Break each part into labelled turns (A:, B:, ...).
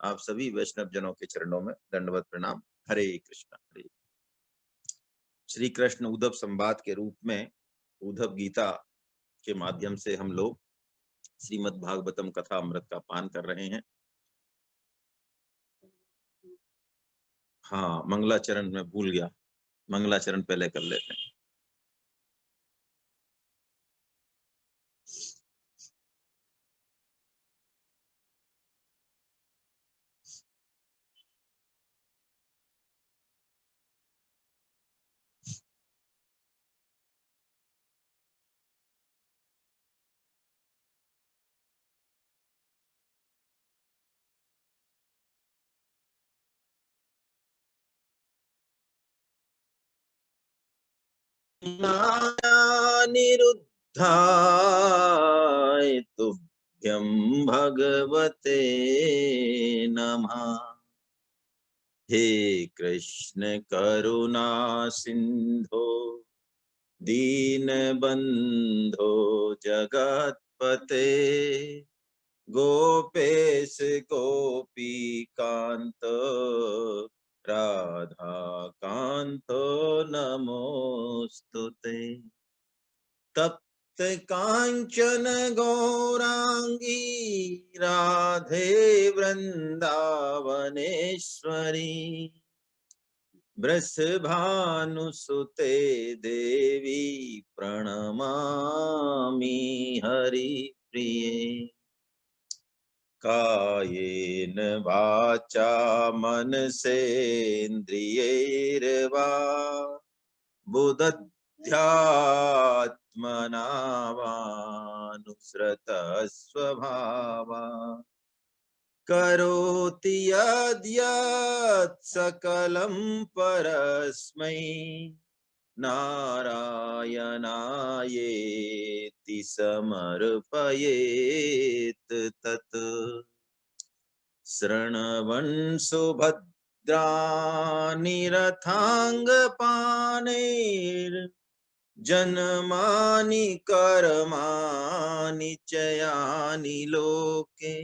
A: आप सभी वैष्णव जनों के चरणों में दंडवत प्रणाम। हरे कृष्ण। हरे श्री कृष्ण उद्धव संवाद के रूप में उद्धव गीता के माध्यम से हम लोग श्रीमद् भागवतम कथा अमृत का पान कर रहे हैं। हाँ, मंगलाचरण में भूल गया, मंगलाचरण पहले कर लेते हैं। निरुद्धाय तुभ्यं भगवते नमः। हे कृष्ण करुणा सिंधो दीनबंधो जगत्पते गोपेश गोपी कांत राधा कांतो नमोस्तुते। तप्त कांचन गौरांगी राधे वृंदावनेश्वरी वृषभानुसुते देवी प्रणमामि हरिप्रिये। कायेन वाचा मनसेन्द्रियैर्वा बुद्ध्यात्मना वानुसृतः स्वभावा करोति यद्यत् सकलं परस्मै नारायणायेति समर्पयेत् तत्। शृण्वन् सुभद्राणि रथाङ्गपाणैर्जन्मानि कर्माणि च यानि लोके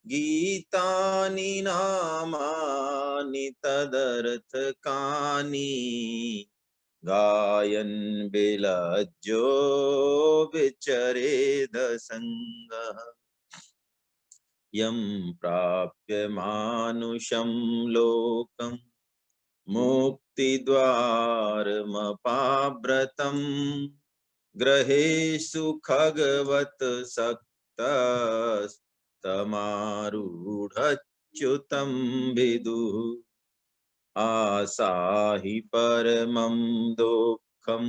A: गीतानि नामानि तदर्थकानि गायन् विलज्जो विचरेद संगः। यं प्राप्य मानुषं लोकं मुक्तिद्वारमपाव्रतं ग्रहेषु खगवत् सक्तस्तमारूढच्युतं विदुः। आसाहि परमं दुःखं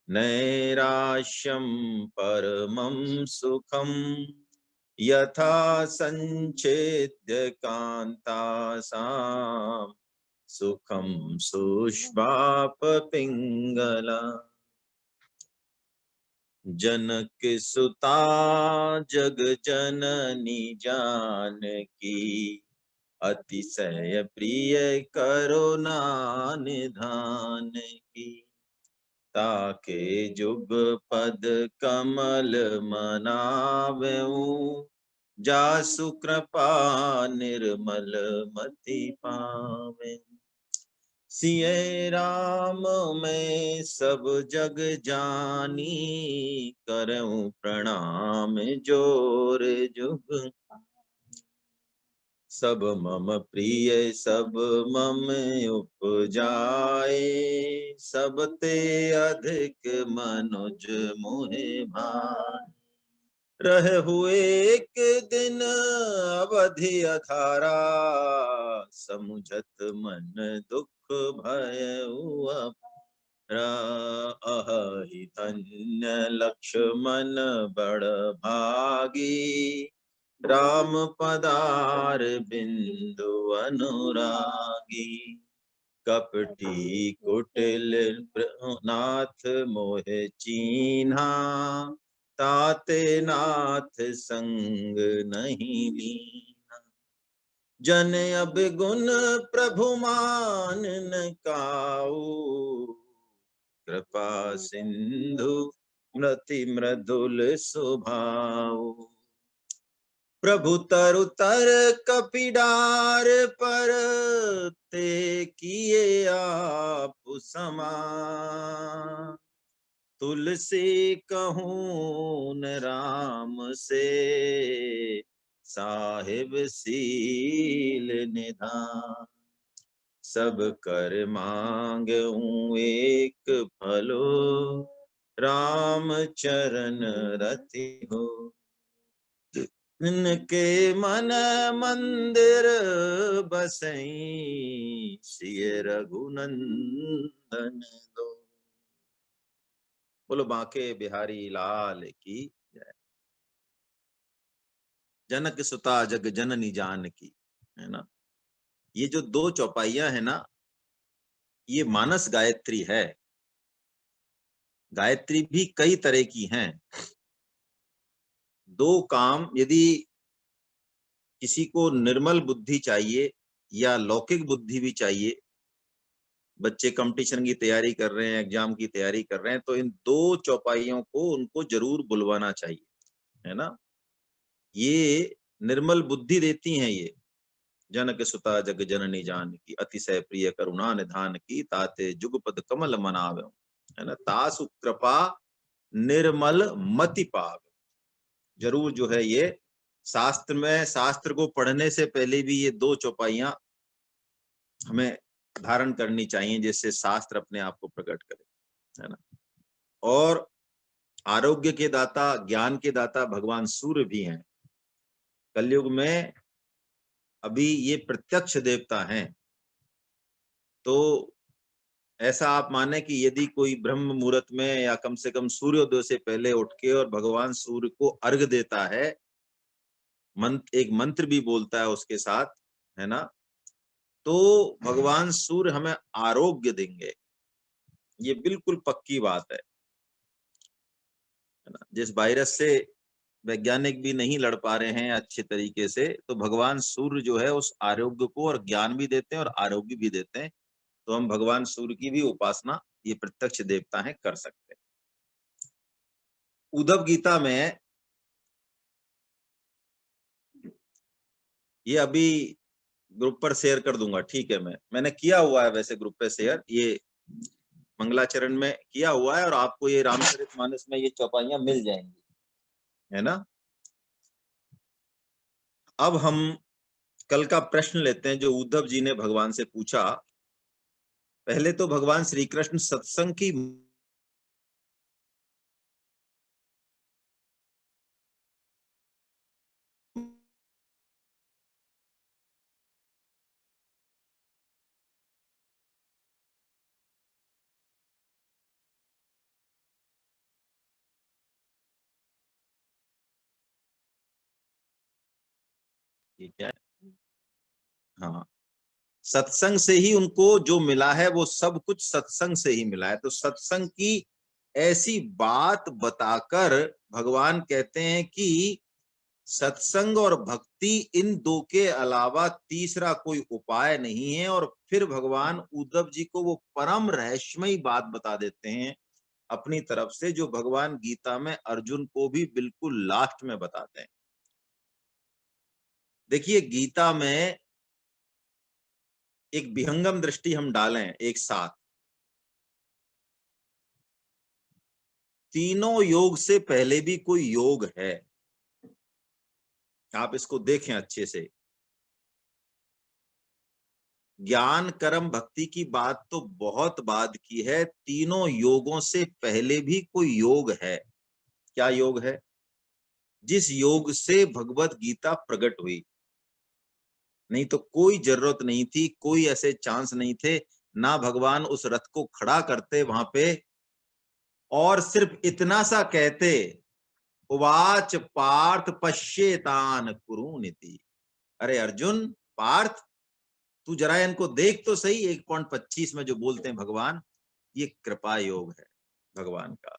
A: नैराश्यं परमं सुखं यथा संच्छेद्य कान्तासां सुखं सुष्माप पिंगला। जनक सुता जग जननी जानकी अतिशय प्रिय करुणा निधान की। ताके जुग पद कमल मनावें जासु कृपा निर्मल मति पावे। सिय राम मैं सब जग जानी करऊं प्रणाम जोर जुग। सब मम प्रिय सब मम उपजाए सब ते अधिक मनुज मोहे भाए। रह हुए एक दिन अवधि अधारा समुझत मन दुख भय अहि धन्य लक्ष्मण बड़ भागी राम पदार बिंदु अनुरागी। कपटी कुटिल नाथ मोह चीन्हा ताते नाथ संग नहीं लीना। जन अब गुण प्रभु मान न काऊ कृपा सिंधु मृति मृदुल स्वभाव। प्रभु तरु तर कपिडार पर, ते किए आप समान। तुलसी कहूँ न राम से, साहिब सील निधान। सब कर मांगूं एक फलो, राम चरण रति हो। इनके मन मंदिर बसई, सिय रघुनंदन दो। बोलो बांके बिहारी लाल की जय। जनक सुता जग जननी जानकी, है ना। ये जो दो चौपाइयां है ना, ये मानस गायत्री है। गायत्री भी कई तरह की हैं। दो काम, यदि किसी को निर्मल बुद्धि चाहिए या लौकिक बुद्धि भी चाहिए, बच्चे कंपटीशन की तैयारी कर रहे हैं, एग्जाम की तैयारी कर रहे हैं, तो इन दो चौपाइयों को उनको जरूर बुलवाना चाहिए, है ना। ये निर्मल बुद्धि देती हैं। ये जनक सुता जग जननी जानकी, अतिशय प्रिय करुणा निधान की, ताते जुगपद कमल मनावे, है ना। तासु कृपा निर्मल मति पावे। जरूर जो है ये शास्त्र में, शास्त्र को पढ़ने से पहले भी ये दो चौपाइयां हमें धारण करनी चाहिए, जिससे शास्त्र अपने आप को प्रकट करे, है ना। और आरोग्य के दाता, ज्ञान के दाता भगवान सूर्य भी हैं। कलयुग में अभी ये प्रत्यक्ष देवता हैं। तो ऐसा आप माने कि यदि कोई ब्रह्म मुहूर्त में या कम से कम सूर्योदय से पहले उठ के और भगवान सूर्य को अर्घ देता है, एक मंत्र भी बोलता है उसके साथ, है ना, तो भगवान सूर्य हमें आरोग्य देंगे। ये बिल्कुल पक्की बात है ना। जिस वायरस से वैज्ञानिक भी नहीं लड़ पा रहे हैं अच्छे तरीके से, तो भगवान सूर्य जो है उस आरोग्य को और ज्ञान भी देते हैं और आरोग्य भी देते हैं। तो हम भगवान सूर्य की भी उपासना, ये प्रत्यक्ष देवता है, कर सकते हैं। उद्धव गीता में ये अभी ग्रुप पर शेयर कर दूंगा, ठीक है। मैंने किया हुआ है वैसे ग्रुप पे शेयर, ये मंगलाचरण में किया हुआ है, और आपको ये रामचरितमानस में ये चौपाइयां मिल जाएंगी, है ना। अब हम कल का प्रश्न लेते हैं जो उद्धव जी ने भगवान से पूछा। पहले तो भगवान श्री कृष्ण सत्संग की क्या है? हाँ, सत्संग से ही उनको जो मिला है वो सब कुछ सत्संग से ही मिला है। तो सत्संग की ऐसी बात बताकर भगवान कहते हैं कि सत्संग और भक्ति, इन दो के अलावा तीसरा कोई उपाय नहीं है। और फिर भगवान उद्धव जी को वो परम रहस्यमयी बात बता देते हैं अपनी तरफ से, जो भगवान गीता में अर्जुन को भी बिल्कुल लास्ट में बताते हैं। देखिए, गीता में एक विहंगम दृष्टि हम डालें एक साथ, तीनों योग से पहले भी कोई योग है। आप इसको देखें अच्छे से। ज्ञान कर्म भक्ति की बात तो बहुत बाद की है, तीनों योगों से पहले भी कोई योग है। क्या योग है? जिस योग से भगवत गीता प्रकट हुई, नहीं तो कोई जरूरत नहीं थी, कोई ऐसे चांस नहीं थे। ना भगवान उस रथ को खड़ा करते वहां पे और सिर्फ इतना सा कहते, उवाच पार्थ पश्येतान कुरुनिति। अरे अर्जुन, पार्थ, तू जरा इनको देख तो सही। 1.25 में जो बोलते हैं भगवान, ये कृपा योग है भगवान का।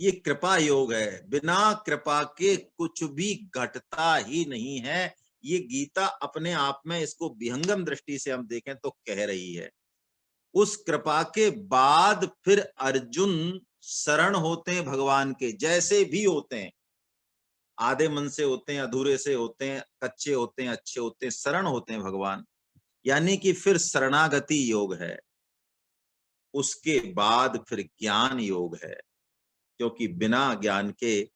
A: ये कृपा योग है, बिना कृपा के कुछ भी घटता ही नहीं है। ये गीता अपने आप में, इसको विहंगम दृष्टि से हम देखें तो कह रही है। उस कृपा के बाद फिर अर्जुन शरण होते हैं भगवान के, जैसे भी होते हैं। आधे मन से होते हैं, अधूरे से होते हैं, कच्चे होते हैं, अच्छे होते हैं, शरण होते हैं भगवान। यानी कि फिर शरणागति योग है, उसके बाद फिर ज्ञान योग है, क्योंकि बिना ज्ञान के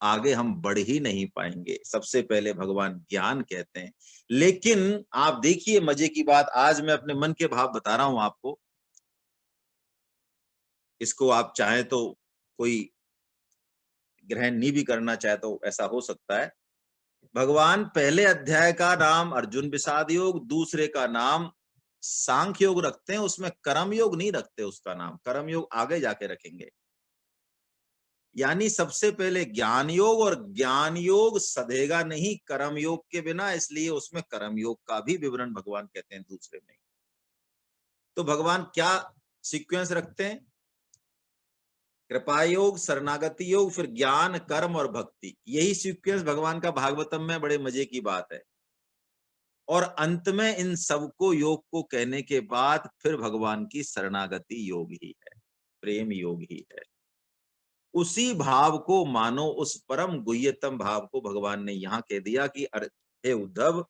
A: आगे हम बढ़ ही नहीं पाएंगे। सबसे पहले भगवान ज्ञान कहते हैं। लेकिन आप देखिए मजे की बात, आज मैं अपने मन के भाव बता रहा हूं आपको, इसको आप चाहें तो कोई ग्रहण नहीं भी करना चाहे तो ऐसा हो सकता है। भगवान पहले अध्याय का नाम अर्जुन विषाद योग, दूसरे का नाम सांख्य योग रखते हैं, उसमें कर्म योग नहीं रखते, उसका नाम कर्म योग आगे जाके रखेंगे। यानी सबसे पहले ज्ञान योग, और ज्ञान योग सधेगा नहीं कर्म योग के बिना, इसलिए उसमें कर्म योग का भी विवरण भगवान कहते हैं दूसरे में। तो भगवान क्या सीक्वेंस रखते हैं? कृपा योग, शरणागति योग, फिर ज्ञान, कर्म और भक्ति। यही सीक्वेंस भगवान का भागवतम में बड़े मजे की बात है। और अंत में इन सबको योग को कहने के बाद फिर भगवान की शरणागति योग ही है, प्रेम योग ही है। उसी भाव को मानो, उस परम गुह्यतम भाव को भगवान ने यहाँ कह दिया कि हे उद्धव,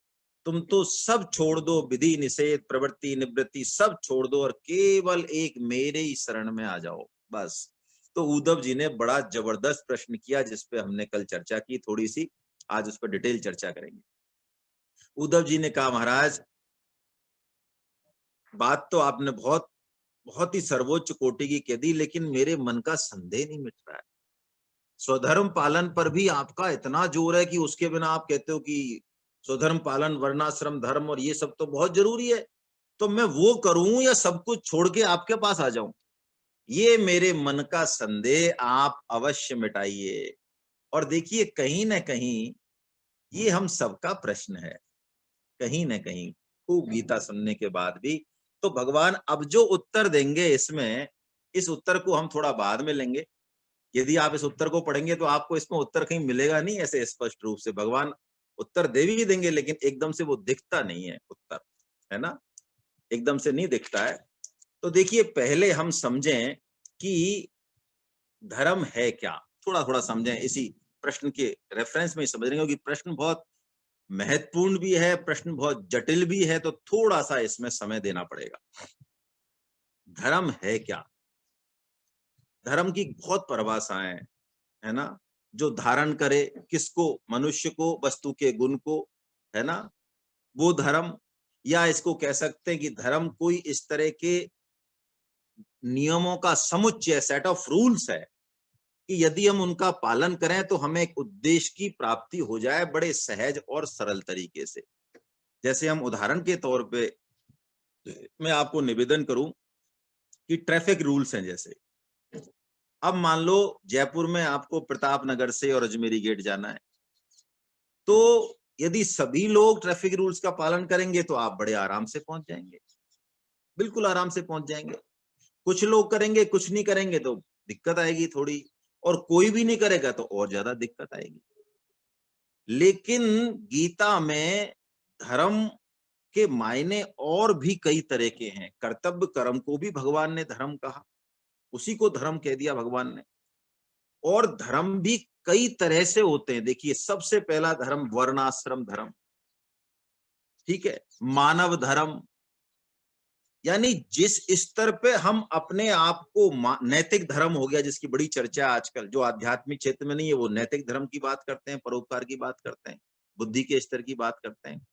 A: तुम तो सब छोड़ दो, विधि निषेध प्रवृत्ति निवृत्ति सब छोड़ दो और केवल एक मेरे ही शरण में आ जाओ, बस। तो उद्धव जी ने बड़ा जबरदस्त प्रश्न किया, जिसपे हमने कल चर्चा की थोड़ी सी, आज उस पर डिटेल चर्चा करेंगे। उद्धव जी ने कहा, महाराज बात तो आपने बहुत बहुत ही सर्वोच्च कोटि की कह दी, लेकिन मेरे मन का संदेह नहीं मिट रहा है। स्वधर्म पालन पर भी आपका इतना जोर है कि उसके बिना आप कहते हो कि स्वधर्म पालन, वर्णाश्रम धर्म और ये सब तो बहुत जरूरी है, तो मैं वो करूं या सब कुछ छोड़ के आपके पास आ जाऊं? ये मेरे मन का संदेह आप अवश्य मिटाइए। और देखिए, कहीं ना कहीं ये हम सबका प्रश्न है, कहीं ना कहीं खूब गीता सुनने के बाद भी। तो भगवान अब जो उत्तर देंगे इसमें, इस उत्तर को हम थोड़ा बाद में लेंगे। यदि आप इस उत्तर को पढ़ेंगे तो आपको इसमें उत्तर कहीं मिलेगा नहीं ऐसे स्पष्ट रूप से। भगवान उत्तर दे भी देंगे, लेकिन एकदम से वो दिखता नहीं है उत्तर, है ना, एकदम से नहीं दिखता है। तो देखिए, पहले हम समझें कि धर्म है क्या, थोड़ा थोड़ा समझें, इसी प्रश्न के रेफरेंस में समझ रहे क्योंकि प्रश्न बहुत महत्वपूर्ण भी है, प्रश्न बहुत जटिल भी है, तो थोड़ा सा इसमें समय देना पड़ेगा। धर्म है क्या? धर्म की बहुत परिभाषाएं, है ना, जो धारण करे किसको, मनुष्य को, वस्तु के गुण को, है ना, वो धर्म। या इसको कह सकते हैं कि धर्म कोई इस तरह के नियमों का समुच्चय, सेट ऑफ रूल्स है कि यदि हम उनका पालन करें तो हमें एक उद्देश्य की प्राप्ति हो जाए बड़े सहज और सरल तरीके से। जैसे हम उदाहरण के तौर पे मैं आपको निवेदन करूं कि ट्रैफिक रूल्स हैं। जैसे अब मान लो जयपुर में आपको प्रताप नगर से और अजमेरी गेट जाना है, तो यदि सभी लोग ट्रैफिक रूल्स का पालन करेंगे तो आप बड़े आराम से पहुंच जाएंगे, बिल्कुल आराम से पहुंच जाएंगे। कुछ लोग करेंगे, कुछ नहीं करेंगे तो दिक्कत आएगी थोड़ी, और कोई भी नहीं करेगा तो और ज्यादा दिक्कत आएगी। लेकिन गीता में धर्म के मायने और भी कई तरह के हैं। कर्तव्य कर्म को भी भगवान ने धर्म कहा, उसी को धर्म कह दिया भगवान ने। और धर्म भी कई तरह से होते हैं। देखिए, सबसे पहला धर्म वर्णाश्रम धर्म, ठीक है, मानव धर्म, यानी जिस स्तर पे हम अपने आप को, नैतिक धर्म हो गया जिसकी बड़ी चर्चा आजकल, जो आध्यात्मिक क्षेत्र में नहीं है वो नैतिक धर्म की बात करते हैं, परोपकार की बात करते हैं, बुद्धि के स्तर की बात करते हैं।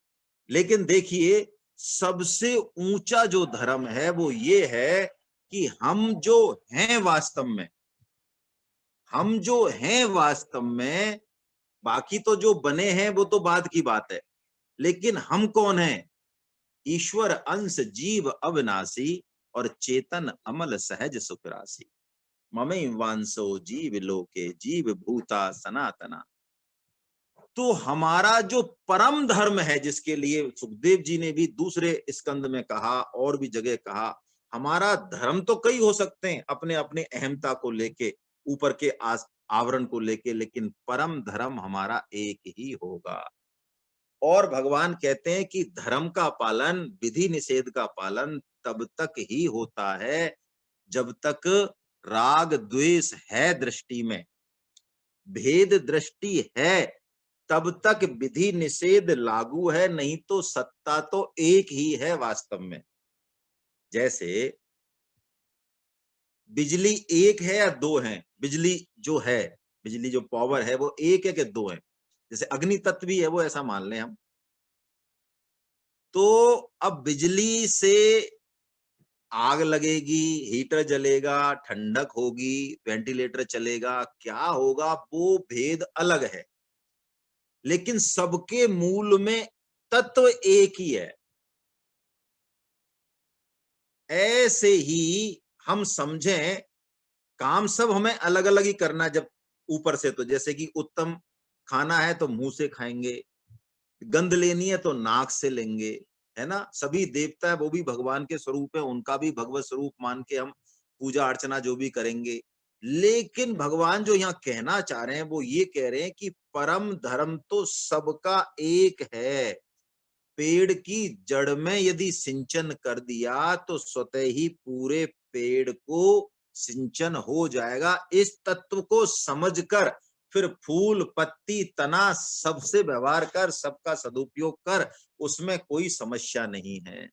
A: लेकिन देखिए, सबसे ऊंचा जो धर्म है वो ये है कि हम जो हैं वास्तव में, हम जो हैं वास्तव में, बाकी तो जो बने हैं वो तो बाद की बात है, लेकिन हम कौन हैं? ईश्वर अंश जीव अविनाशी और चेतन अमल सहज सुख राशि। ममई वांसो जीव लोके जीव भूता सनातना। तो हमारा जो परम धर्म है, जिसके लिए सुखदेव जी ने भी दूसरे स्कंद में कहा और भी जगह कहा, हमारा धर्म तो कई हो सकते हैं अपने अपने अहमता को लेके, ऊपर के आवरण को लेके, लेकिन परम धर्म हमारा एक ही होगा। और भगवान कहते हैं कि धर्म का पालन, विधि निषेध का पालन तब तक ही होता है जब तक राग द्वेष है दृष्टि में। भेद दृष्टि है तब तक विधि निषेध लागू है, नहीं तो सत्ता तो एक ही है वास्तव में। जैसे बिजली एक है या दो है? बिजली जो है, बिजली जो पावर है वो एक है कि दो है? जैसे अग्नि तत्व भी है वो, ऐसा मान लें हम। तो अब बिजली से आग लगेगी, हीटर जलेगा, ठंडक होगी, वेंटिलेटर चलेगा, क्या होगा वो भेद अलग है, लेकिन सबके मूल में तत्व एक ही है। ऐसे ही हम समझें, काम सब हमें अलग अलग ही करना। जब ऊपर से तो जैसे कि उत्तम खाना है तो मुंह से खाएंगे, गंध लेनी है तो नाक से लेंगे, है ना। सभी देवता है वो भी भगवान के स्वरूप है, उनका भी भगवत स्वरूप मान के हम पूजा अर्चना जो भी करेंगे। लेकिन भगवान जो यहाँ कहना चाह रहे हैं वो ये कह रहे हैं कि परम धर्म तो सबका एक है। पेड़ की जड़ में यदि सिंचन कर दिया तो स्वतः ही पूरे पेड़ को सिंचन हो जाएगा। इस तत्व को समझकर फिर फूल पत्ती तना सबसे व्यवहार कर, सबका सदुपयोग कर, उसमें कोई समस्या नहीं है।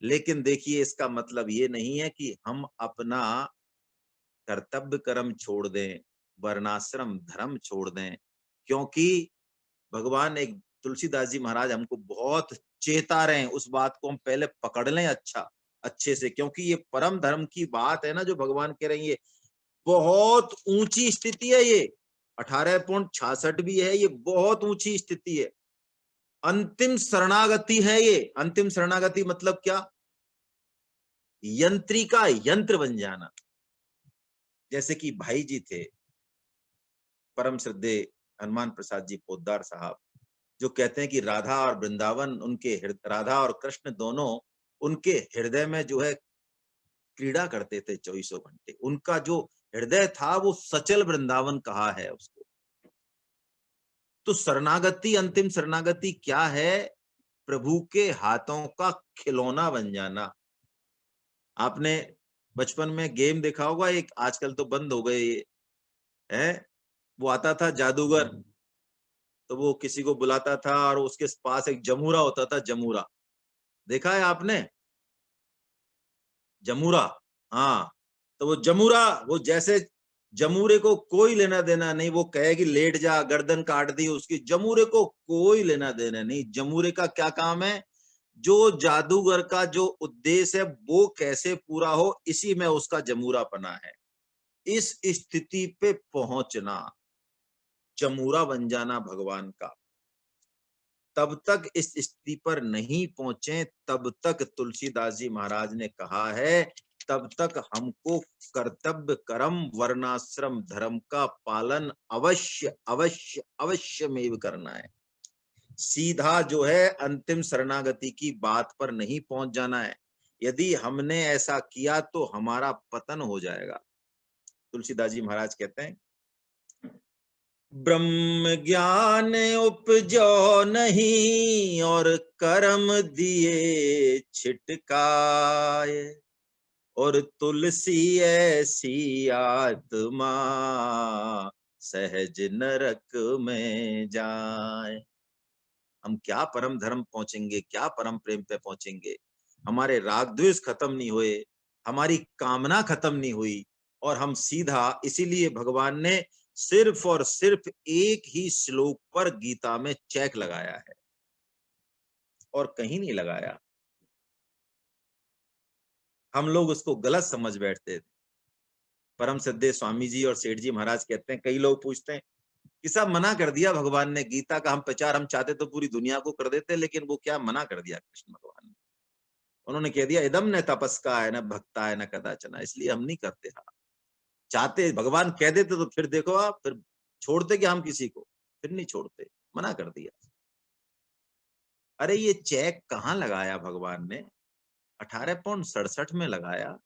A: लेकिन देखिए, इसका मतलब ये नहीं है कि हम अपना कर्तव्य कर्म छोड़ दें, वर्णाश्रम धर्म छोड़ दें। क्योंकि भगवान एक तुलसीदास जी महाराज हमको बहुत चेता रहे हैं, उस बात को हम पहले पकड़ लें अच्छे से। क्योंकि ये परम धर्म की बात है ना, जो भगवान कह रहे हैं, ये बहुत ऊंची स्थिति है। ये 18.66 भी है, ये बहुत ऊंची स्थिति है। अंतिम शरणागति है ये। अंतिम शरणागति मतलब क्या? यंत्री का यंत्र बन जाना। जैसे कि भाई जी थे, परम श्रद्धेय हनुमान प्रसाद जी पोद्दार साहब, जो कहते हैं कि राधा और वृंदावन उनके राधा और कृष्ण दोनों उनके हृदय में जो है क्रीड़ा करते थे 24 घंटे। उनका जो हृदय था वो सचल वृंदावन कहा है उसको। तो शरणागति, अंतिम शरणागति क्या है? प्रभु के हाथों का खिलौना बन जाना। आपने बचपन में गेम देखा होगा, एक आजकल तो बंद हो गए ये, है, वो आता था जादूगर। तो वो किसी को बुलाता था और उसके पास एक जमूरा होता था, जमूरा। देखा है आपने? जमूरा। हाँ। तो वो जमूरा, वो जैसे जमूरे को कोई लेना देना नहीं, वो कहेगी लेट जा, गर्दन काट दी उसकी, जमूरे को कोई लेना देना नहीं। जमूरे का क्या काम है? जो जादूगर का जो उद्देश्य है वो कैसे पूरा हो, इसी में उसका जमूरा पना है। इस स्थिति पे पहुंचना, जमूरा बन जाना भगवान का। तब तक इस स्थिति पर नहीं पहुंचे, तब तक तुलसीदास जी महाराज ने कहा है, तब तक हमको कर्तव्य कर्म वर्णाश्रम धर्म का पालन अवश्य अवश्य अवश्य में करना है। सीधा जो है अंतिम शरणागति की बात पर नहीं पहुंच जाना है। यदि हमने ऐसा किया तो हमारा पतन हो जाएगा। तुलसीदास जी महाराज कहते हैं, ब्रह्म ज्ञान उपजो नहीं और कर्म दिए छिटकाए, और तुलसी ऐसी आत्मा सहज नरक में जाए। हम क्या परम धर्म पहुंचेंगे, क्या परम प्रेम पे पहुंचेंगे? हमारे राग द्वेष खत्म नहीं हुए, हमारी कामना खत्म नहीं हुई, और हम सीधा, इसीलिए भगवान ने सिर्फ और सिर्फ एक ही श्लोक पर गीता में चेक लगाया है और कहीं नहीं लगाया। हम लोग उसको गलत समझ बैठते थे। परम श्रद्धेय स्वामी जी और सेठ जी महाराज कहते हैं, कई लोग पूछते हैं कि साहब मना कर दिया भगवान ने, गीता का हम प्रचार हम चाहते तो पूरी दुनिया को कर देते, लेकिन वो क्या मना कर दिया कृष्ण भगवान ने? उन्होंने कह दिया, इदम न तपस्का है न भक्ता है न कदाचना, इसलिए हम नहीं करते। हाँ, चाहते भगवान कह देते तो फिर देखो आप, फिर छोड़ते क्या हम किसी को? फिर नहीं छोड़ते, मना कर दिया। अरे ये चेक कहाँ लगाया भगवान ने? 18.67 में लगाया,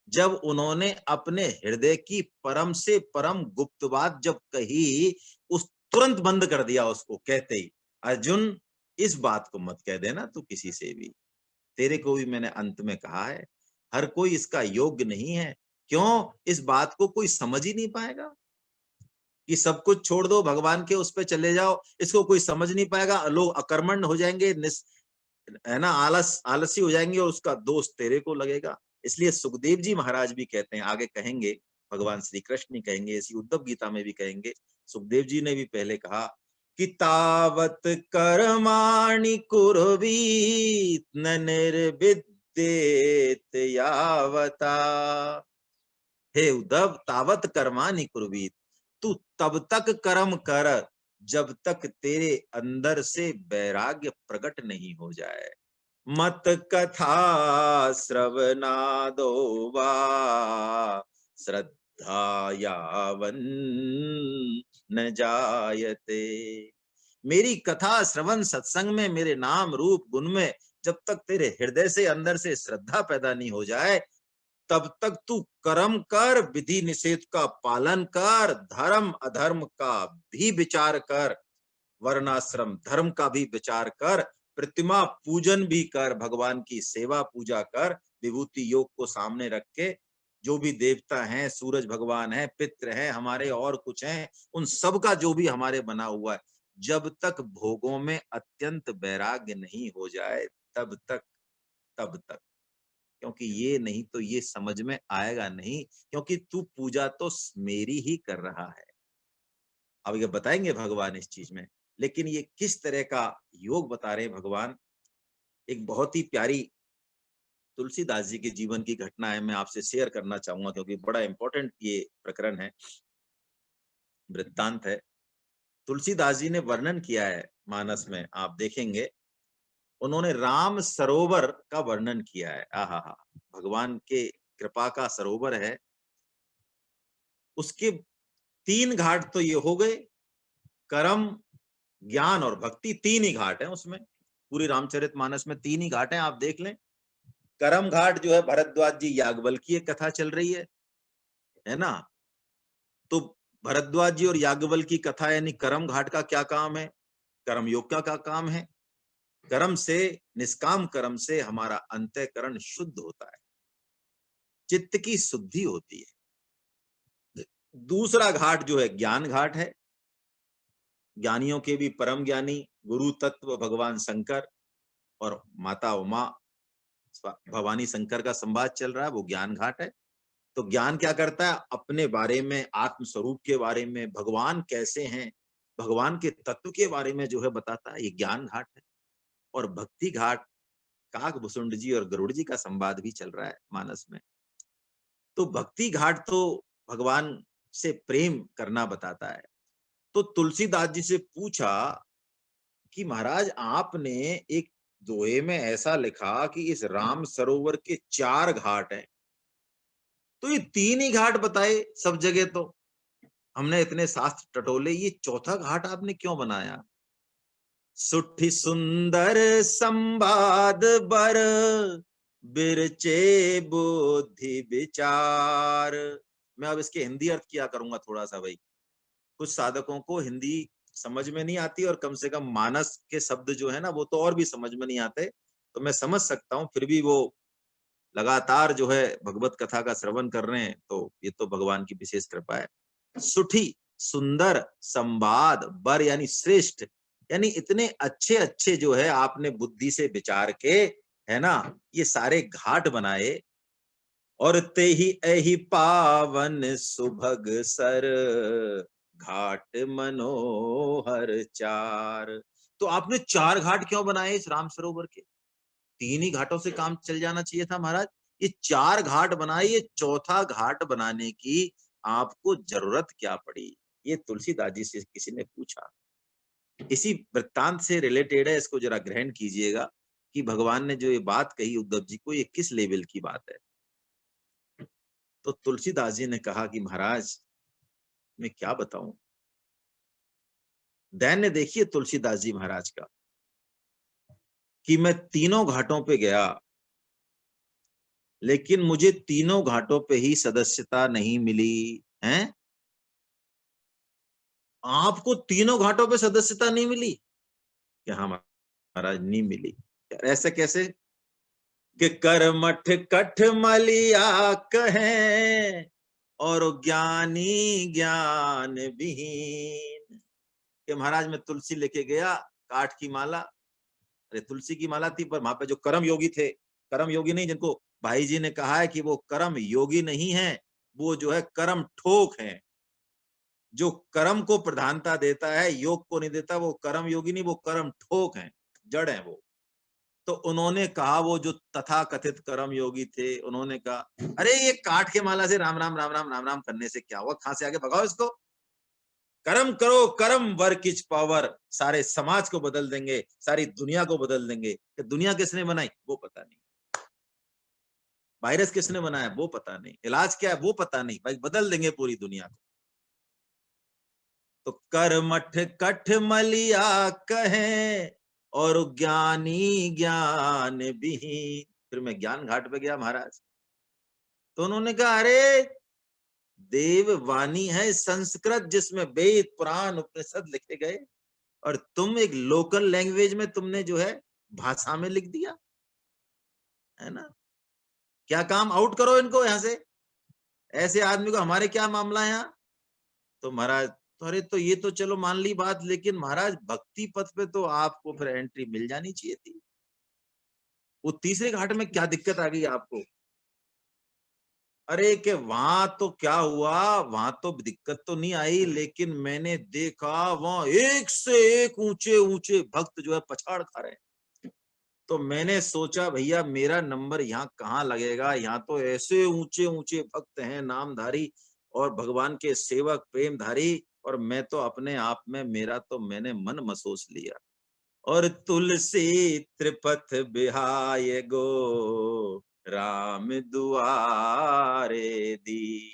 A: जब उन्होंने अपने हृदय की परम से परम गुप्त बात जब कही, उस तुरंत बंद कर दिया उसको कहते ही, अर्जुन इस बात को मत कह देना तू किसी से भी, तेरे को भी मैंने अंत में कहा है, हर कोई इसका योग्य नहीं है। क्यों? इस बात को कोई समझ ही नहीं पाएगा। कि सब कुछ छोड़ दो, भगवान के उस पे चले जाओ, इसको कोई समझ नहीं पाएगा, लोग अकर्मण्य हो जाएंगे, है ना, आलसी हो जाएंगे और उसका दोष तेरे को लगेगा। इसलिए सुखदेव जी महाराज भी कहते हैं, आगे कहेंगे, भगवान श्री कृष्ण ही कहेंगे, इसी उद्धव गीता में भी कहेंगे, सुखदेव जी ने भी पहले कहा कि तावत कर्माणि कुर्वीत न निर्विद्येत यावता। हे उद्धव, तावत कर्माणि कुर्वीत, तू तब तक कर्म कर जब तक तेरे अंदर से वैराग्य प्रकट नहीं हो जाए। मत कथा श्रवणादो वा श्रद्धा यावन न जायते। मेरी कथा श्रवण सत्संग में, मेरे नाम रूप गुण में जब तक तेरे हृदय से अंदर से श्रद्धा पैदा नहीं हो जाए, तब तक तू कर्म कर, विधि निषेध का पालन कर, धर्म अधर्म का भी विचार कर, वर्णाश्रम धर्म का भी विचार कर, प्रतिमा पूजन भी कर, भगवान की सेवा पूजा कर, विभूति योग को सामने रख के, जो भी देवता हैं, सूरज भगवान है, पितृ हैं हमारे और कुछ हैं, उन सब का जो भी हमारे बना हुआ है, जब तक भोगों में अत्यंत वैराग्य नहीं हो जाए तब तक, क्योंकि ये नहीं तो ये समझ में आएगा नहीं, क्योंकि तू पूजा तो मेरी ही कर रहा है। अब ये बताएंगे भगवान इस चीज में, लेकिन ये किस तरह का योग बता रहे हैं भगवान। एक बहुत ही प्यारी तुलसीदास जी के जीवन की घटना है, मैं आपसे शेयर करना चाहूंगा, क्योंकि बड़ा इंपॉर्टेंट ये प्रकरण है, वृत्तांत है। तुलसीदास जी ने वर्णन किया है मानस में, आप देखेंगे उन्होंने राम सरोवर का वर्णन किया है। आहा, भगवान के कृपा का सरोवर है, उसके 3 घाट तो ये हो गए, कर्म ज्ञान और भक्ति, 3 ही घाट हैं उसमें, पूरी रामचरितमानस में 3 ही घाट हैं, आप देख लें। कर्म घाट जो है, भरद्वाज जी याज्ञवल्क्य की कथा चल रही है ना, तो भरद्वाज जी और याज्ञवल्क्य की कथा, यानी कर्म घाट का क्या काम है, कर्म योग का क्या काम है। कर्म से, निष्काम कर्म से हमारा अंतःकरण शुद्ध होता है, चित्त की शुद्धि होती है। दूसरा घाट जो है ज्ञान घाट है, ज्ञानियों के भी परम ज्ञानी गुरु तत्व भगवान शंकर और माता उमा भवानी शंकर का संवाद चल रहा है, वो ज्ञान घाट है। तो ज्ञान क्या करता है, अपने बारे में, आत्म स्वरूप के बारे में, भगवान कैसे हैं, भगवान के तत्व के बारे में जो है बताता है, ये ज्ञान घाट है। और भक्ति घाट, काकभूषुंड जी और गरुड़ जी का संवाद भी चल रहा है मानस में। तो भक्ति घाट तो भगवान से प्रेम करना बताता है। तो तुलसीदास जी से पूछा कि महाराज, आपने एक दोहे में ऐसा लिखा कि इस राम सरोवर के 4 घाट हैं, तो ये 3 ही घाट बताए सब जगह, तो हमने इतने शास्त्र टटोले, ये चौथा घाट आपने क्यों बनाया। सुठी सुंदर संवाद बर बिरचे बुद्धि विचार। मैं अब इसके हिंदी अर्थ किया करूंगा थोड़ा सा भाई, कुछ साधकों को हिंदी समझ में नहीं आती, और कम से कम मानस के शब्द जो है ना, वो तो और भी समझ में नहीं आते, तो मैं समझ सकता हूँ, फिर भी वो लगातार जो है भगवत कथा का श्रवण कर रहे हैं, तो ये तो भगवान की विशेष कृपा है। सुठी सुंदर संवाद बर, यानी श्रेष्ठ, यानी इतने अच्छे अच्छे जो है आपने बुद्धि से विचार के, है ना, ये सारे घाट बनाए। और ते ही एहि पावन सुभग सर घाट मनोहर 4। तो आपने 4 घाट क्यों बनाए इस राम सरोवर के, 3 ही घाटों से काम चल जाना चाहिए था महाराज, ये 4 घाट बनाए, ये चौथा घाट बनाने की आपको जरूरत क्या पड़ी, ये तुलसीदास जी से किसी ने पूछा। इसी वृत्तांत से रिलेटेड है, इसको जरा ग्रहण कीजिएगा कि भगवान ने जो ये बात कही उद्धव जी को, ये किस लेवल की बात है। तो तुलसीदास जी ने कहा कि महाराज, मैं क्या बताऊं, दैन्य देखिए तुलसीदास जी महाराज का, कि मैं तीनों घाटों पे गया, लेकिन मुझे तीनों घाटों पे ही सदस्यता नहीं मिली है। आपको तीनों घाटों पे सदस्यता नहीं मिली, कि हाँ महाराज नहीं मिली। ऐसे कैसे, कि करमठ कठ मलिया कहें और ज्ञानी ज्ञान विहीन। कि महाराज मैं तुलसी लेके गया, काठ की माला, अरे तुलसी की माला थी, पर वहां पे जो कर्म योगी थे, कर्म योगी नहीं, जिनको भाई जी ने कहा है कि वो कर्म योगी नहीं है, वो जो है कर्म ठोक है। जो कर्म को प्रधानता देता है, योग को नहीं देता, वो कर्म योगी नहीं, वो कर्म ठोक है, जड़ है वो। तो उन्होंने कहा, वो जो तथा कथित कर्म योगी थे, उन्होंने कहा अरे ये काठ के माला से राम राम राम राम राम राम करने से क्या हुआ, कहां से आगे भगाओ इसको, कर्म करो, कर्म वर किच पावर, सारे समाज को बदल देंगे, सारी दुनिया को बदल देंगे। कि दुनिया किसने बनाई वो पता नहीं, वायरस किसने बनाया वो पता नहीं, इलाज क्या है वो पता नहीं, भाई बदल देंगे पूरी दुनिया को। तो कर मठ कठ मलिया कहे और ज्ञानी ज्ञान विहीन। फिर मैं ज्ञान घाट पे गया महाराज, तो उन्होंने कहा अरे देव वाणी है संस्कृत, जिसमें वेद पुराण उपनिषद लिखे गए, और तुम एक लोकल लैंग्वेज में तुमने जो है भाषा में लिख दिया है ना। क्या काम, आउट करो इनको यहां से, ऐसे आदमी को, हमारे क्या मामला है यहाँ। तो महाराज तो अरे तो ये तो चलो मान ली बात, लेकिन महाराज भक्ति पथ पे तो आपको फिर एंट्री मिल जानी चाहिए थी। वो तीसरे घाट में क्या दिक्कत आ गई आपको। अरे कि वहां तो क्या हुआ, वहां तो दिक्कत तो नहीं आई, लेकिन मैंने देखा वहां एक से एक ऊंचे ऊंचे भक्त जो है पछाड़ खा रहे हैं। तो मैंने सोचा भैया मेरा नंबर यहाँ कहाँ लगेगा, यहाँ तो ऐसे ऊंचे ऊंचे भक्त हैं नामधारी और भगवान के सेवक प्रेमधारी, और मैं तो अपने आप में, मेरा तो मैंने मन महसूस लिया। और तुलसी त्रिपथ बिहाय गो राम दुआरे दी।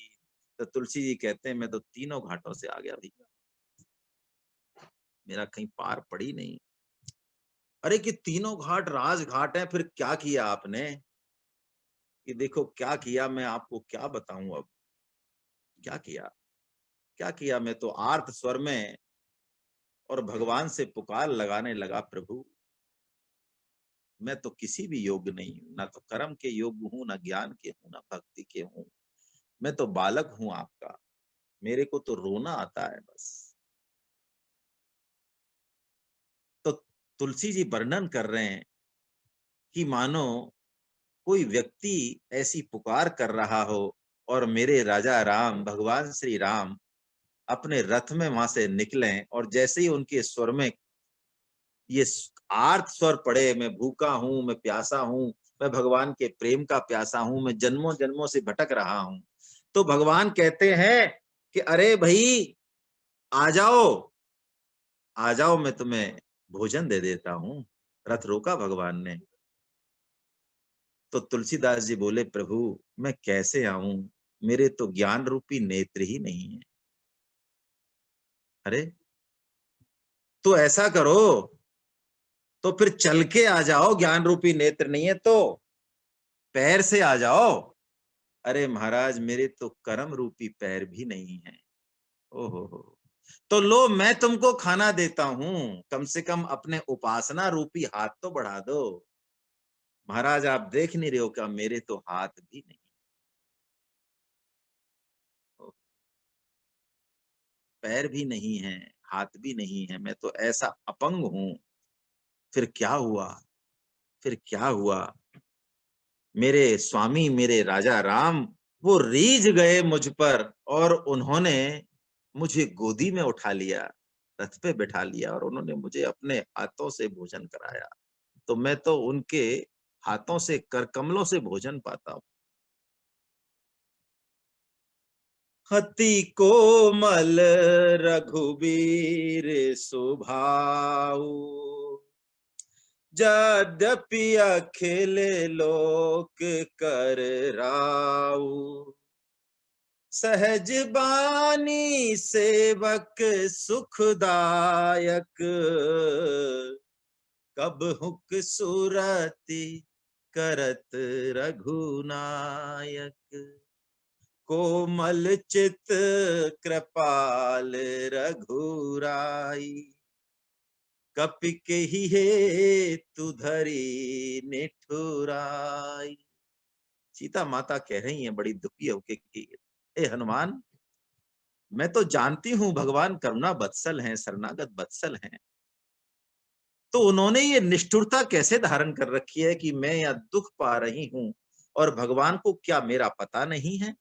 A: तो तुलसी जी कहते हैं मैं तो तीनों घाटों से आ गया भैया, मेरा कहीं पार पड़ी नहीं। अरे कि तीनों घाट राज घाट है, फिर क्या किया आपने, कि देखो क्या किया, मैं आपको क्या बताऊं अब, क्या किया, क्या किया। मैं तो आर्त स्वर में और भगवान से पुकार लगाने लगा, प्रभु मैं तो किसी भी योग्य नहीं हूं, ना तो कर्म के योग्य हूं, ना ज्ञान के हूं, ना भक्ति के हूं, मैं तो बालक हूं आपका, मेरे को तो रोना आता है बस। तो तुलसी जी वर्णन कर रहे हैं कि मानो कोई व्यक्ति ऐसी पुकार कर रहा हो, और मेरे राजा राम, भगवान श्री राम अपने रथ में वहां से निकले, और जैसे ही उनके स्वर में ये आर्त स्वर पड़े, मैं भूखा हूं, मैं प्यासा हूं, मैं भगवान के प्रेम का प्यासा हूं, मैं जन्मों जन्मों से भटक रहा हूं, तो भगवान कहते हैं कि अरे भाई आ जाओ, आ जाओ, मैं तुम्हें भोजन दे देता हूं। रथ रोका भगवान ने। तो तुलसीदास जी बोले, प्रभु मैं कैसे आऊं, मेरे तो ज्ञान रूपी नेत्र ही नहीं है। अरे तो ऐसा करो, तो फिर चल के आ जाओ, ज्ञान रूपी नेत्र नहीं है तो पैर से आ जाओ। अरे महाराज मेरे तो कर्म रूपी पैर भी नहीं है। ओहो हो, तो लो मैं तुमको खाना देता हूं, कम से कम अपने उपासना रूपी हाथ तो बढ़ा दो। महाराज आप देख नहीं रहे हो क्या, मेरे तो हाथ भी नहीं। ओ, पैर भी नहीं है, हाथ भी नहीं है, मैं तो ऐसा अपंग हूं। फिर क्या हुआ, फिर क्या हुआ, मेरे स्वामी मेरे राजा राम वो रीझ गए मुझ पर, और उन्होंने मुझे गोदी में उठा लिया, रथ पे बैठा लिया, और उन्होंने मुझे अपने हाथों से भोजन कराया। तो मैं तो उनके हाथों से, कर कमलों से भोजन पाता हूँ। अति कोमल रघुबीर सुभाऊ, यद्यपि अखिल लोक कर राऊ, सहज बानी सेवक सुखदायक, कब हुक सुरति करत रघुनायक, कोमल चित कृपाल रघुराई, कपि केहि हेतु धरी निठुराई। सीता माता कह रही हैं बड़ी दुखी होके कि हे हनुमान, मैं तो जानती हूं भगवान करुणा बत्सल हैं, शरणागत बत्सल हैं, तो उन्होंने ये निष्ठुरता कैसे धारण कर रखी है कि मैं यहाँ दुख पा रही हूं और भगवान को क्या मेरा पता नहीं है?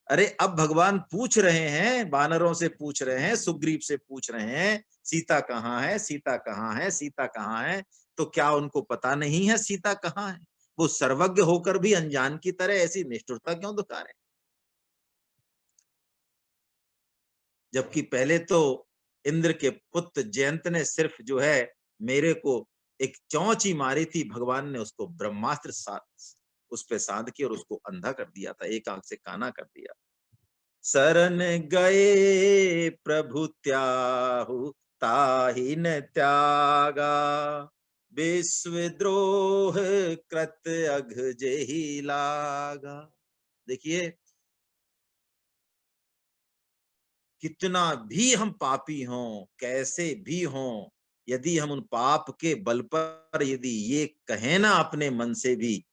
A: अरे अब भगवान पूछ रहे हैं, वानरों से पूछ रहे हैं, सुग्रीव से पूछ रहे हैं, सीता कहाँ है, सीता कहाँ है, सीता कहाँ है? तो क्या उनको पता नहीं है सीता कहाँ है? वो सर्वज्ञ होकर भी अनजान की तरह ऐसी निष्ठुरता क्यों दिखा रहे हैं? जबकि पहले तो इंद्र के पुत्र जयंत ने सिर्फ जो है मेरे को एक चौंच ही मारी थी, भगवान ने उसको ब्रह्मास्त्र उस पे साध के और उसको अंधा कर दिया था, एक आंख से काना कर दिया। शरण गए प्रभु त्याहु ताहि न त्यागा, विश्वद्रोह कृत अघ जेहि लागा। देखिए, कितना भी हम पापी हों, कैसे भी हों, यदि हम उन पाप के बल पर यदि ये कहें ना अपने मन से भी,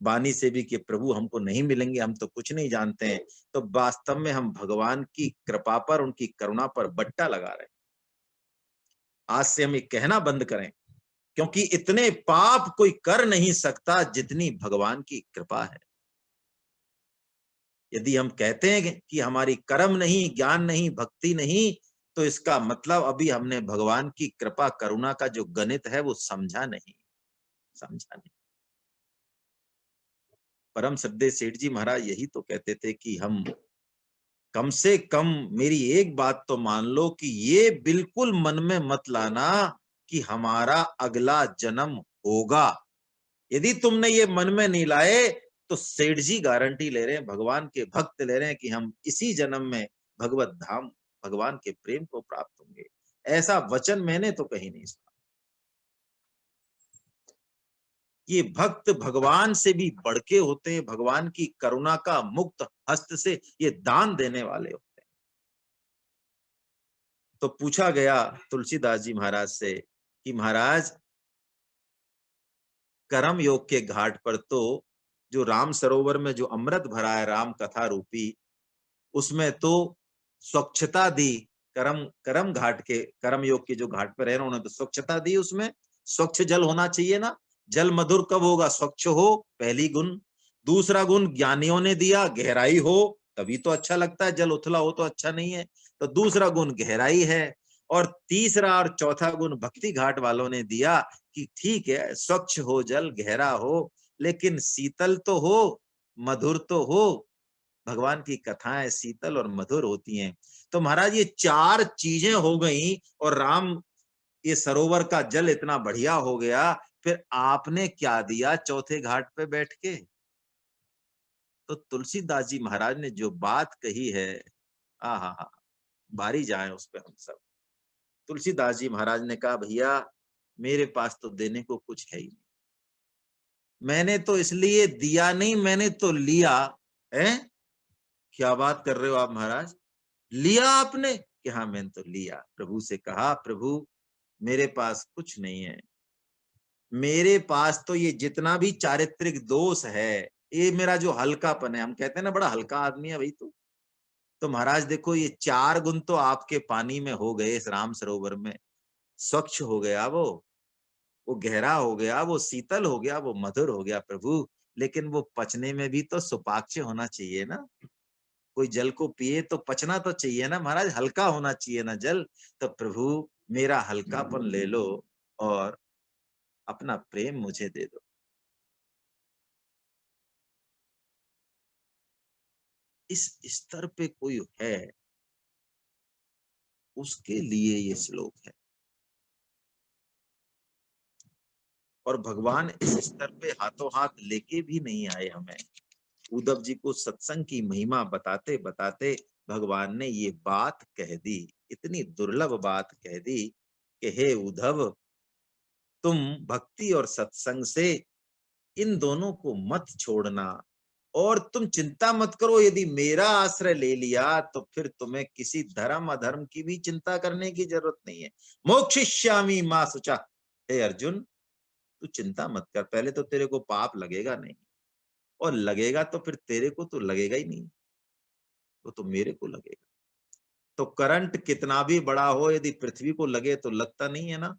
A: वाणी से भी कि प्रभु हमको नहीं मिलेंगे, हम तो कुछ नहीं जानते हैं, तो वास्तव में हम भगवान की कृपा पर, उनकी करुणा पर बट्टा लगा रहे हैं। आज से हम ये कहना बंद करें, क्योंकि इतने पाप कोई कर नहीं सकता जितनी भगवान की कृपा है। यदि हम कहते हैं कि हमारी कर्म नहीं, ज्ञान नहीं, भक्ति नहीं, तो इसका मतलब अभी हमने भगवान की कृपा करुणा का जो गणित है वो समझा नहीं, समझा नहीं। परम श्रद्धेय सेठ जी महाराज यही तो कहते थे कि हम कम से कम मेरी एक बात तो मान लो कि ये बिल्कुल मन में मत लाना कि हमारा अगला जन्म होगा। यदि तुमने ये मन में नहीं लाए तो सेठ जी गारंटी ले रहे हैं, भगवान के भक्त ले रहे हैं कि हम इसी जन्म में भगवत धाम, भगवान के प्रेम को प्राप्त होंगे। ऐसा वचन मैंने तो कहीं नहीं सुना। ये भक्त भगवान से भी बढ़ के होते हैं, भगवान की करुणा का मुक्त हस्त से ये दान देने वाले होते हैं। तो पूछा गया तुलसीदास जी महाराज से कि महाराज, कर्म योग के घाट पर तो जो राम सरोवर में जो अमृत भरा है राम कथा रूपी, उसमें तो स्वच्छता दी। कर्म कर्म घाट के, कर्म योग के जो घाट पर है उन्होंने तो स्वच्छता दी, उसमें स्वच्छ जल होना चाहिए ना। जल मधुर कब होगा? स्वच्छ हो, पहली गुण। दूसरा गुण ज्ञानियों ने दिया, गहराई हो, तभी तो अच्छा लगता है। जल उथला हो तो अच्छा नहीं है। तो दूसरा गुण गहराई है। और तीसरा और चौथा गुण भक्ति घाट वालों ने दिया कि ठीक है, स्वच्छ हो जल, गहरा हो, लेकिन शीतल तो हो, मधुर तो हो। भगवान की कथाएं शीतल और मधुर होती हैं। तो महाराज ये चार चीजें हो गई और राम, ये सरोवर का जल इतना बढ़िया हो गया, फिर आपने क्या दिया चौथे घाट पे बैठ के? तो तुलसीदास जी महाराज ने जो बात कही है, आ हा हा, बारी जाए उस पे हम सब। तुलसीदास जी महाराज ने कहा, भैया मेरे पास तो देने को कुछ है ही नहीं, मैंने तो इसलिए दिया नहीं, मैंने तो लिया है। क्या बात कर रहे हो आप महाराज? लिया आपने? कि हाँ मैंने तो लिया। प्रभु से कहा, प्रभु मेरे पास कुछ नहीं है, मेरे पास तो ये जितना भी चारित्रिक दोष है, ये मेरा जो हल्कापन है, हम कहते हैं ना बड़ा हल्का आदमी है भाई तू। तो महाराज देखो, ये चार गुण तो आपके पानी में हो गए, इस राम सरोवर में। स्वच्छ हो गया वो गहरा हो गया, वो शीतल हो गया, वो मधुर हो गया प्रभु। लेकिन वो पचने में भी तो सुपाच्य होना चाहिए ना। कोई जल को पिए तो पचना तो चाहिए ना महाराज, हल्का होना चाहिए ना जल। तो प्रभु मेरा हल्कापन ले लो और अपना प्रेम मुझे दे दो। इस स्तर पे कोई है, उसके लिए ये श्लोक है। और भगवान इस स्तर पे हाथों हाथ लेके भी नहीं आए हमें। उद्धव जी को सत्संग की महिमा बताते बताते भगवान ने ये बात कह दी, इतनी दुर्लभ बात कह दी कि हे उद्धव, तुम भक्ति और सत्संग से इन दोनों को मत छोड़ना, और तुम चिंता मत करो, यदि मेरा आश्रय ले लिया तो फिर तुम्हें किसी धर्म अधर्म की भी चिंता करने की जरूरत नहीं है। मोक्षिष्यामि मां शुचा। हे अर्जुन, तू चिंता मत कर, पहले तो तेरे को पाप लगेगा नहीं, और लगेगा तो फिर तेरे को तो लगेगा ही नहीं। वो तो मेरे को लगेगा। तो करंट कितना भी बड़ा हो, यदि पृथ्वी को लगे तो लगता नहीं है ना।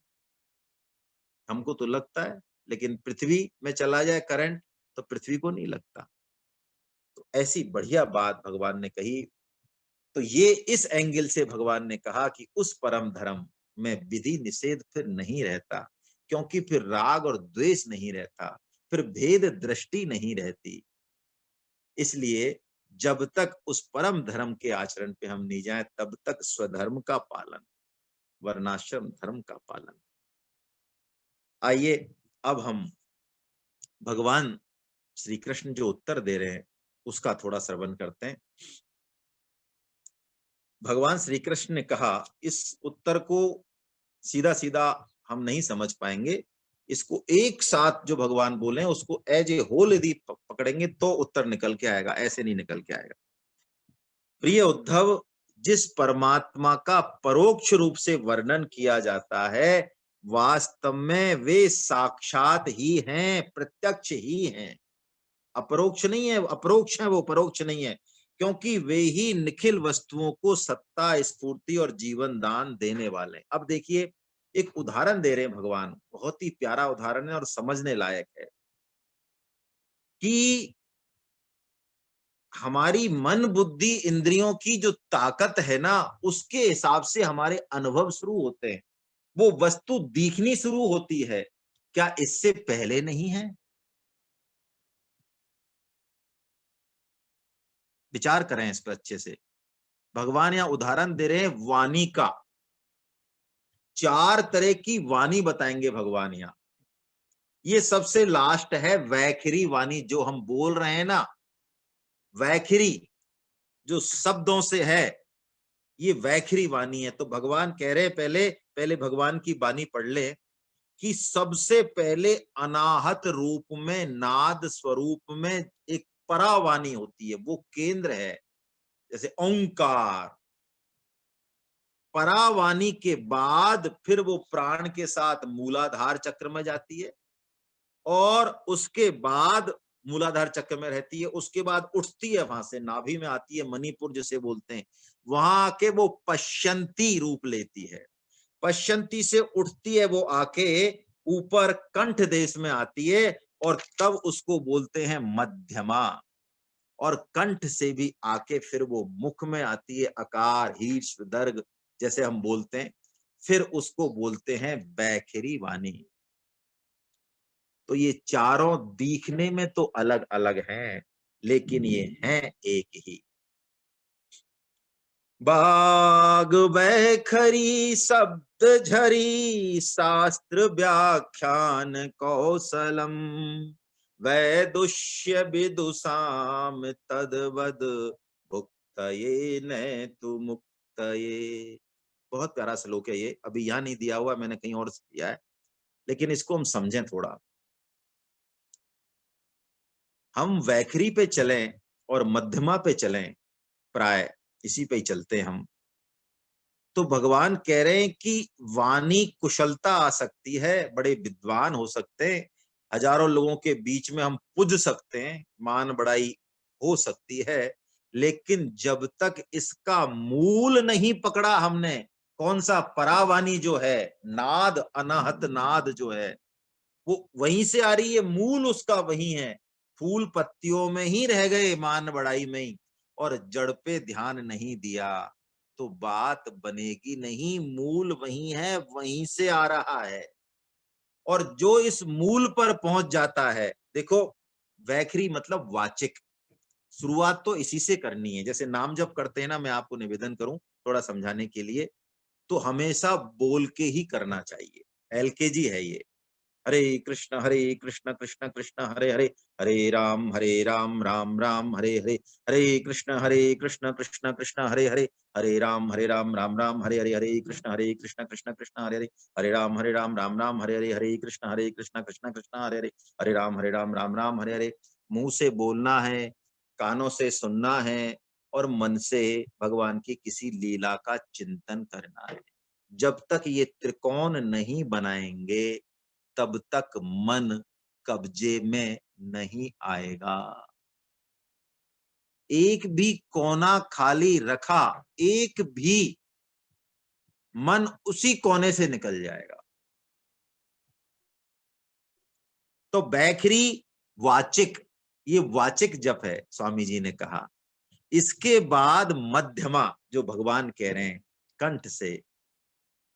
A: हमको तो लगता है, लेकिन पृथ्वी में चला जाए करंट तो पृथ्वी को नहीं लगता। तो ऐसी बढ़िया बात भगवान ने कही। तो ये इस एंगल से भगवान ने कहा कि उस परम धर्म में विधि निषेध फिर नहीं रहता, क्योंकि फिर राग और द्वेष नहीं रहता, फिर भेद दृष्टि नहीं रहती। इसलिए जब तक उस परम धर्म के आचरण पे हम नहीं जाए, तब तक स्वधर्म का पालन, वर्णाश्रम धर्म का पालन। आइए अब हम भगवान श्री कृष्ण जो उत्तर दे रहे हैं उसका थोड़ा श्रवण करते हैं। भगवान श्री कृष्ण ने कहा, इस उत्तर को सीधा सीधा हम नहीं समझ पाएंगे, इसको एक साथ जो भगवान बोले हैं उसको एज ए होल यदि पकड़ेंगे तो उत्तर निकल के आएगा, ऐसे नहीं निकल के आएगा। प्रिय उद्धव, जिस परमात्मा का परोक्ष रूप से वर्णन किया जाता है, वास्तव में वे साक्षात ही हैं, प्रत्यक्ष ही हैं, अपरोक्ष नहीं है। अपरोक्ष है वो, परोक्ष नहीं है, क्योंकि वे ही निखिल वस्तुओं को सत्ता, स्फूर्ति और जीवन दान देने वाले। अब देखिए, एक उदाहरण दे रहे हैं भगवान, बहुत ही प्यारा उदाहरण है और समझने लायक है कि हमारी मन बुद्धि इंद्रियों की जो ताकत है ना, उसके हिसाब से हमारे अनुभव शुरू होते हैं, वो वस्तु दिखनी शुरू होती है। क्या इससे पहले नहीं है? विचार करें इस पर अच्छे से। भगवान यहां उदाहरण दे रहे हैं वाणी का। 4 तरह की वाणी बताएंगे भगवान यहां। ये सबसे लास्ट है वैखरी वाणी, जो हम बोल रहे हैं ना, वैखरी जो शब्दों से है, ये वैखरी वाणी है। तो भगवान कह रहे हैं, पहले पहले भगवान की वाणी पढ़ ले कि सबसे पहले अनाहत रूप में, नाद स्वरूप में एक परावाणी होती है, वो केंद्र है, जैसे ओंकार। परावाणी के बाद फिर वो प्राण के साथ मूलाधार चक्र में जाती है, और उसके बाद मूलाधार चक्र में रहती है, उसके बाद उठती है, वहां से नाभि में आती है, मणिपुर जिसे बोलते हैं, वहां आके वो पश्यंती रूप लेती है। पश्यंती से उठती है वो आके ऊपर कंठ देश में आती है, और तब उसको बोलते हैं मध्यमा। और कंठ से भी आके फिर वो मुख में आती है, अकार हीर्ष दर्घ जैसे हम बोलते हैं, फिर उसको बोलते हैं बैखरी वाणी। तो ये चारों दिखने में तो अलग अलग हैं, लेकिन ये हैं एक ही। बाग बैखरी शब्द झरी, शास्त्र व्याख्यान कौशलम, वैदुष्य विदुषाम तदवद भुक्तये न तु मुक्तये। बहुत प्यारा श्लोक है ये, अभी यहाँ नहीं दिया हुआ, मैंने कहीं और दिया है, लेकिन इसको हम समझें थोड़ा। हम वैखरी पे चलें और मध्यमा पे चलें, प्राय इसी पे ही चलते हैं हम। तो भगवान कह रहे हैं कि वाणी कुशलता आ सकती है, बड़े विद्वान हो सकते हैं, हजारों लोगों के बीच में हम पुज सकते हैं, मान बड़ाई हो सकती है, लेकिन जब तक इसका मूल नहीं पकड़ा हमने, कौन सा परावाणी जो है, नाद अनाहत नाद जो है, वो वहीं से आ रही है, मूल उसका वही है। फूल पत्तियों में ही रह गए, मान बड़ाई में ही, और जड़ पे ध्यान नहीं दिया, तो बात बनेगी नहीं। मूल वही है, वहीं से आ रहा है। और जो इस मूल पर पहुंच जाता है, देखो, वैखरी मतलब वाचिक, शुरुआत तो इसी से करनी है। जैसे नाम जप करते हैं ना, मैं आपको निवेदन करूं थोड़ा समझाने के लिए, तो हमेशा बोल के ही करना चाहिए। एलकेजी है ये। हरे कृष्ण कृष्ण कृष्ण हरे हरे, हरे राम राम राम हरे हरे, हरे कृष्ण कृष्ण कृष्ण हरे हरे, हरे राम राम राम हरे हरे, कृष्ण कृष्ण कृष्ण हरे हरे, हरे राम राम राम हरे हरे, हरे कृष्ण कृष्ण कृष्ण हरे हरे, हरे राम राम राम हरे हरे। मुंह से बोलना है, कानों से सुनना है, और मन से भगवान की किसी लीला का चिंतन करना है। जब तक ये त्रिकोण नहीं बनाएंगे, तब तक मन कब्जे में नहीं आएगा। एक भी कोना खाली रखा, एक भी, मन उसी कोने से निकल जाएगा। तो बैखरी वाचिक, ये वाचिक जप है, स्वामी जी ने कहा। इसके बाद मध्यमा, जो भगवान कह रहे हैं कंठ से,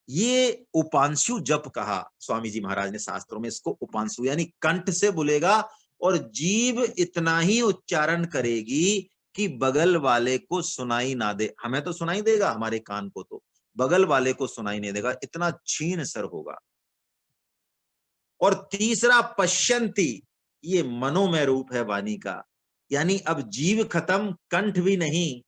A: ये उपांशु जप कहा स्वामी जी महाराज ने शास्त्रों में। इसको उपांशु यानी कंठ से बोलेगा और जीभ इतना ही उच्चारण करेगी कि बगल वाले को सुनाई ना दे। हमें तो सुनाई देगा, हमारे कान को, तो बगल वाले को सुनाई नहीं देगा, इतना क्षीण स्वर होगा। और तीसरा पश्यंती, ये मनोमय रूप है वाणी का, यानी अब जीव खत्म, कंठ भी नहीं,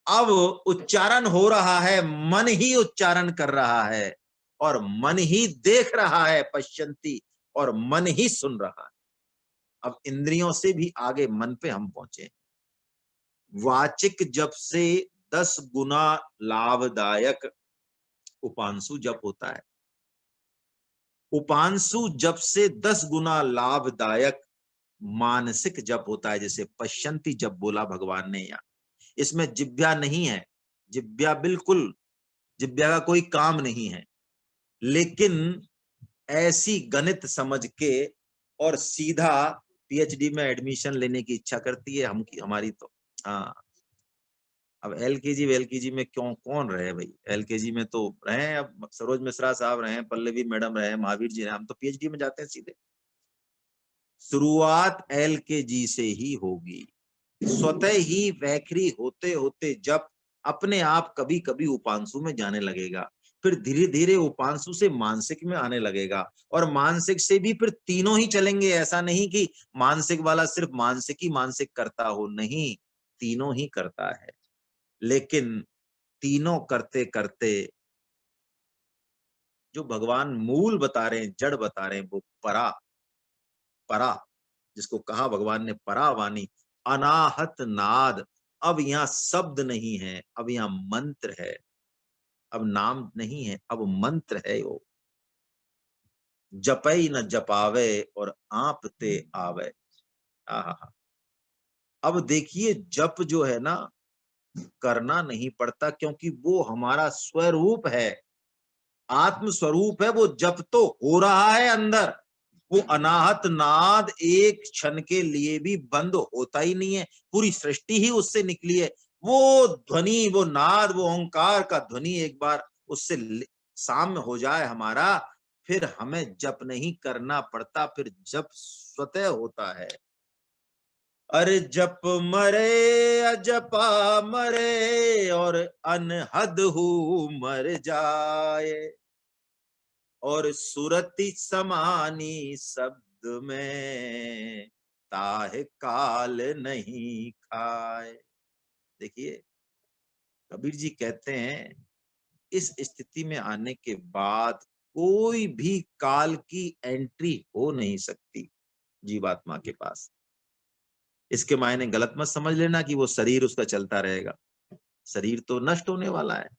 A: अब उच्चारण हो रहा है, मन ही उच्चारण कर रहा है और मन ही देख रहा है, पश्यंती, और मन ही सुन रहा है। अब इंद्रियों से भी आगे मन पे हम पहुंचे। वाचिक जप से 10 गुना लाभदायक उपांशु जप होता है। उपांशु जप से 10 गुना लाभदायक मानसिक जप होता है, जैसे पश्यंती जप बोला भगवान ने यहाँ। इसमें जिब्या नहीं है, जिब्या बिल्कुल, जिब्या का कोई काम नहीं है, लेकिन ऐसी गणित समझ के और सीधा पीएचडी में एडमिशन लेने की इच्छा करती है हमारी तो। हाँ, अब एलकेजी वेलकेजी में क्यों कौन रहे भाई, एलकेजी में तो रहे, अब सरोज मिश्रा साहब रहे, पल्लवी मैडम रहे, महावीर जी रहे, हम तो पीएचडी में जाते हैं सीधे। शुरुआत एलकेजी से ही होगी, स्वतः ही वैखरी होते होते जब अपने आप कभी कभी उपांशु में जाने लगेगा, फिर धीरे धीरे उपांशु से मानसिक में आने लगेगा, और मानसिक से भी फिर तीनों ही चलेंगे। ऐसा नहीं कि मानसिक वाला सिर्फ मानसिक ही मानसिक करता हो, नहीं, तीनों ही करता है। लेकिन तीनों करते करते जो भगवान मूल बता रहे हैं, जड़ बता रहे हैं, वो परा, परा, जिसको कहा भगवान ने परावाणी, अनाहत नाद। अब यहाँ शब्द नहीं है, अब यहाँ मंत्र है, अब नाम नहीं है, अब मंत्र है। वो जपई न जपावे और आप ते आवे। आहा, अब देखिए जप जो है ना, करना नहीं पड़ता, क्योंकि वो हमारा स्वरूप है, आत्म स्वरूप है। वो जप तो हो रहा है अंदर। वो अनाहत नाद एक क्षण के लिए भी बंद होता ही नहीं है, पूरी सृष्टि ही उससे निकली है। वो ध्वनि, वो नाद, वो ओंकार का ध्वनि एक बार उससे साम्य हो जाए हमारा, फिर हमें जप नहीं करना पड़ता, फिर जप स्वतः होता है। अरे जप मरे अजपा मरे और अनहद हु मर जाए, और सुरति समानी शब्द में ताहे काल नहीं खाए। देखिए कबीर जी कहते हैं, इस स्थिति में आने के बाद कोई भी काल की एंट्री हो नहीं सकती जीवात्मा के पास। इसके मायने गलत मत समझ लेना कि वो शरीर उसका चलता रहेगा, शरीर तो नष्ट होने वाला है,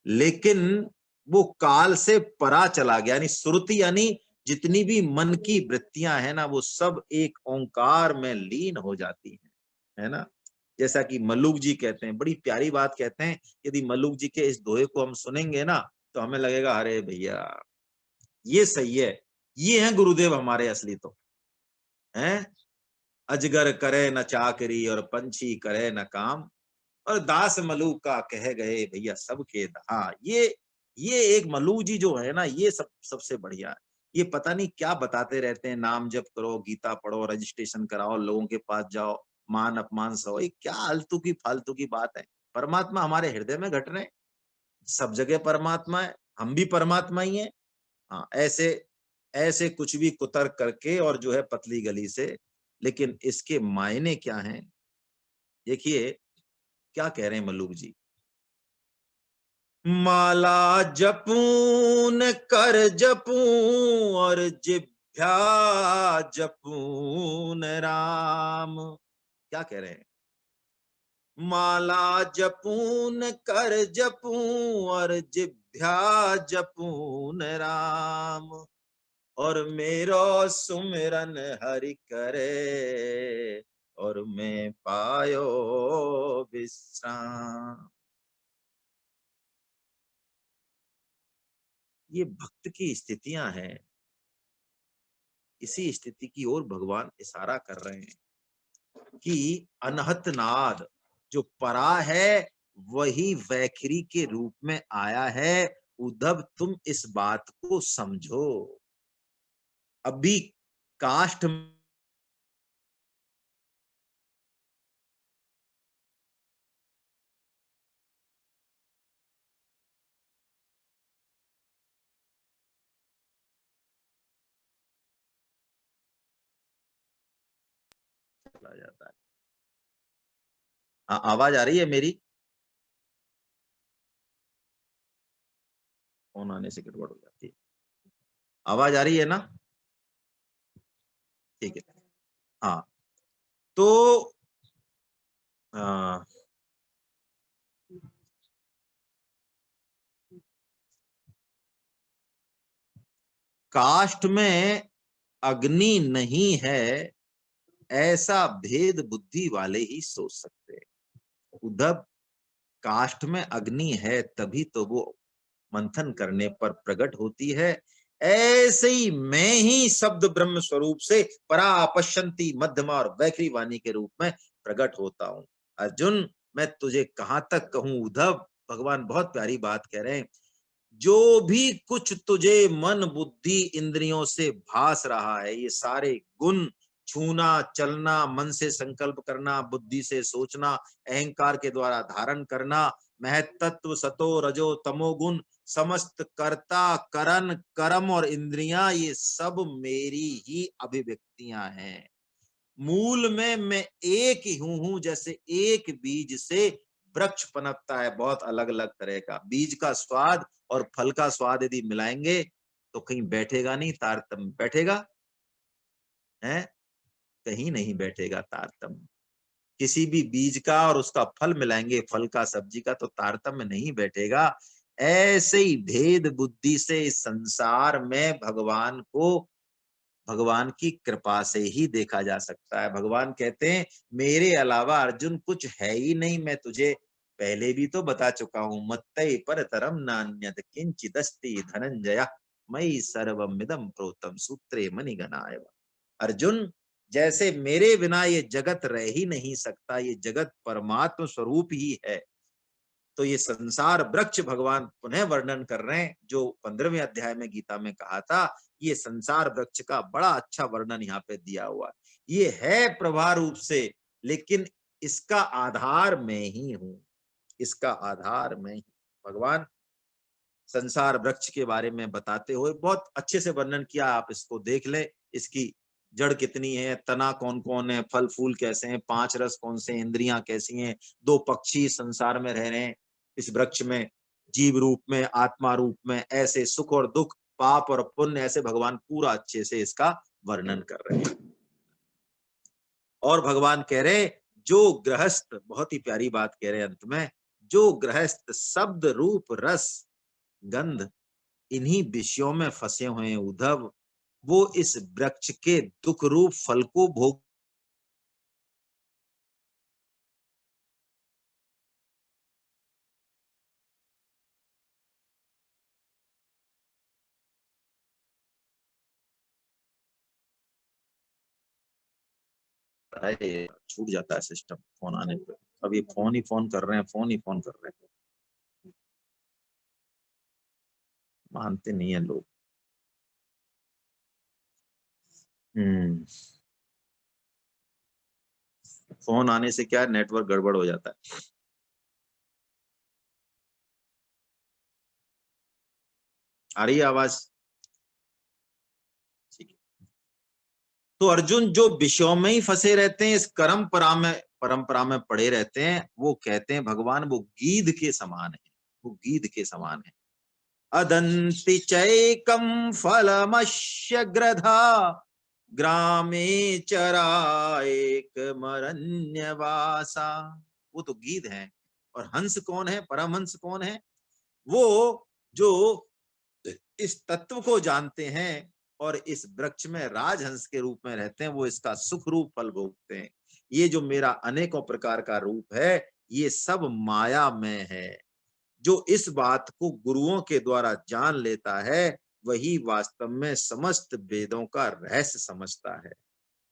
A: लेकिन वो काल से परा चला गया, यानी श्रुति, यानी जितनी भी मन की वृत्तियां है ना, वो सब एक ओंकार में लीन हो जाती हैं, है ना। जैसा कि मल्लुक जी कहते हैं, बड़ी प्यारी बात कहते हैं, यदि मल्लुक जी के इस दोहे को हम सुनेंगे ना, तो हमें लगेगा अरे भैया ये सही है, ये है गुरुदेव हमारे असली तो हैं। अजगर करे न चाकरी और पंछी करे न काम, और दास मलूक का कह गए भैया सबके। हाँ, ये एक मलूक जी जो है ना, ये सबसे बढ़िया है। ये पता नहीं क्या बताते रहते हैं, नाम जप करो, गीता पढ़ो, रजिस्ट्रेशन कराओ, लोगों के पास जाओ, मान अपमान सहो, ये क्या आलतू की फालतू की बात है। परमात्मा हमारे हृदय में घट रहे हैं, सब जगह परमात्मा है, हम भी परमात्मा ही है। हाँ, ऐसे ऐसे कुछ भी कुतर्क करके और जो है पतली गली से, लेकिन इसके मायने क्या हैं, देखिए क्या कह रहे हैं मल्लुक जी। माला जपून कर जपूं और जिभ्या जपून राम। क्या कह रहे हैं, माला जपून कर जपूं और जिभ्या जपून राम, और मेरो सुमिरन हरि करे और मैं पायो विश्राम। ये भक्त की स्थितियां हैं। इसी स्थिति की ओर भगवान इशारा कर रहे हैं कि अनहत नाद जो परा है वही वैखरी के रूप में आया है। उद्धव तुम इस बात को समझो। अभी काष्ठ चला जाता है। हाँ, आवाज आ रही है मेरी? फोन आने से गड़बड़ हो जाती है। आवाज आ रही है ना? ठीक है। हाँ, तो आ, काष्ठ में अग्नि नहीं है ऐसा भेद बुद्धि वाले ही सोच सकते हैं। उद्धव, काष्ठ में अग्नि है तभी तो वो मंथन करने पर प्रकट होती है। ऐसे ही मैं ही शब्द ब्रह्म स्वरूप से परा अपश्यंती मध्यमा और वैखरी वाणी के रूप में प्रकट होता हूं। अर्जुन, मैं तुझे कहां तक कहूं उद्धव। भगवान बहुत प्यारी बात कह रहे हैं। जो भी कुछ तुझे मन बुद्धि इंद्रियों से भास रहा है, ये सारे गुण, छूना चलना, मन से संकल्प करना, बुद्धि से सोचना, अहंकार के द्वारा धारण करना, महत्त्व सतो रजो तमो गुण, समस्त कर्ता करण कर्म और इंद्रियां, ये सब मेरी ही अभिव्यक्तियां हैं। मूल में मैं एक ही हूं। जैसे एक बीज से वृक्ष पनपता है, बहुत अलग अलग तरह का। बीज का स्वाद और फल का स्वाद यदि मिलाएंगे तो कहीं बैठेगा नहीं तारतम्य। बैठेगा है? कहीं नहीं बैठेगा तारतम्य। किसी भी बीज का और उसका फल मिलाएंगे, फल का सब्जी का, तो तारतम्य नहीं बैठेगा। ऐसे ही भेद बुद्धि से इस संसार में भगवान को भगवान की कृपा से ही देखा जा सकता है। भगवान कहते हैं मेरे अलावा अर्जुन कुछ है ही नहीं। मैं तुझे पहले भी तो बता चुका हूं, मत्तई परतरम नान्यत किंचिदस्ति धनंजय मयि सर्वमिदं प्रोतम सूत्रे मणिगणाय। अर्जुन, जैसे मेरे बिना ये जगत रह ही नहीं सकता, ये जगत परमात्म स्वरूप ही है। तो ये संसार वृक्ष भगवान पुनः वर्णन कर रहे हैं, जो 15वें अध्याय में गीता में कहा था। ये संसार वृक्ष का बड़ा अच्छा वर्णन यहाँ पे दिया हुआ है। ये है प्रभा रूप से, लेकिन इसका आधार मैं ही हूं। इसका आधार मैं ही। भगवान संसार वृक्ष के बारे में बताते हुए बहुत अच्छे से वर्णन किया। आप इसको देख ले। इसकी जड़ कितनी है, तना कौन कौन है, फल फूल कैसे हैं, 5 रस कौन से, इंद्रियां कैसी हैं, 2 पक्षी संसार में रह रहे हैं इस वृक्ष में, जीव रूप में, आत्मा रूप में। ऐसे सुख और दुख, पाप और पुण्य, ऐसे भगवान पूरा अच्छे से इसका वर्णन कर रहे हैं। और भगवान कह रहे, जो गृहस्थ, बहुत ही प्यारी बात कह रहे हैं अंत में, जो गृहस्थ शब्द रूप रस गंध इन्हीं विषयों में फंसे हुए हैं उद्धव, वो इस वृक्ष के दुख रूप फल को भोग है। छूट जाता है सिस्टम फोन आने पे। अब ये फोन ही फोन कर रहे हैं, फोन ही फोन कर रहे हैं। मानते नहीं है लोग। हम्म। फोन आने से क्या, नेटवर्क गड़बड़ हो जाता है। आ रही है आवाज? ठीक है। तो अर्जुन, जो विषयों में ही फंसे रहते हैं, इस परंपरा में पड़े रहते हैं, वो कहते हैं भगवान वो गीध के समान है। वो गीध के समान है। अदंति चैकम फलमश्य ग्रधा ग्रामे चराएक मरण्यवासा। वो तो गीध है। और हंस कौन है, परमहंस कौन है? वो जो इस तत्व को जानते हैं और इस वृक्ष में राजहंस के रूप में रहते हैं, वो इसका सुख रूप फल भोगते हैं। ये जो मेरा अनेकों प्रकार का रूप है ये सब माया में है। जो इस बात को गुरुओं के द्वारा जान लेता है वही वास्तव में समस्त वेदों का रहस्य समझता है।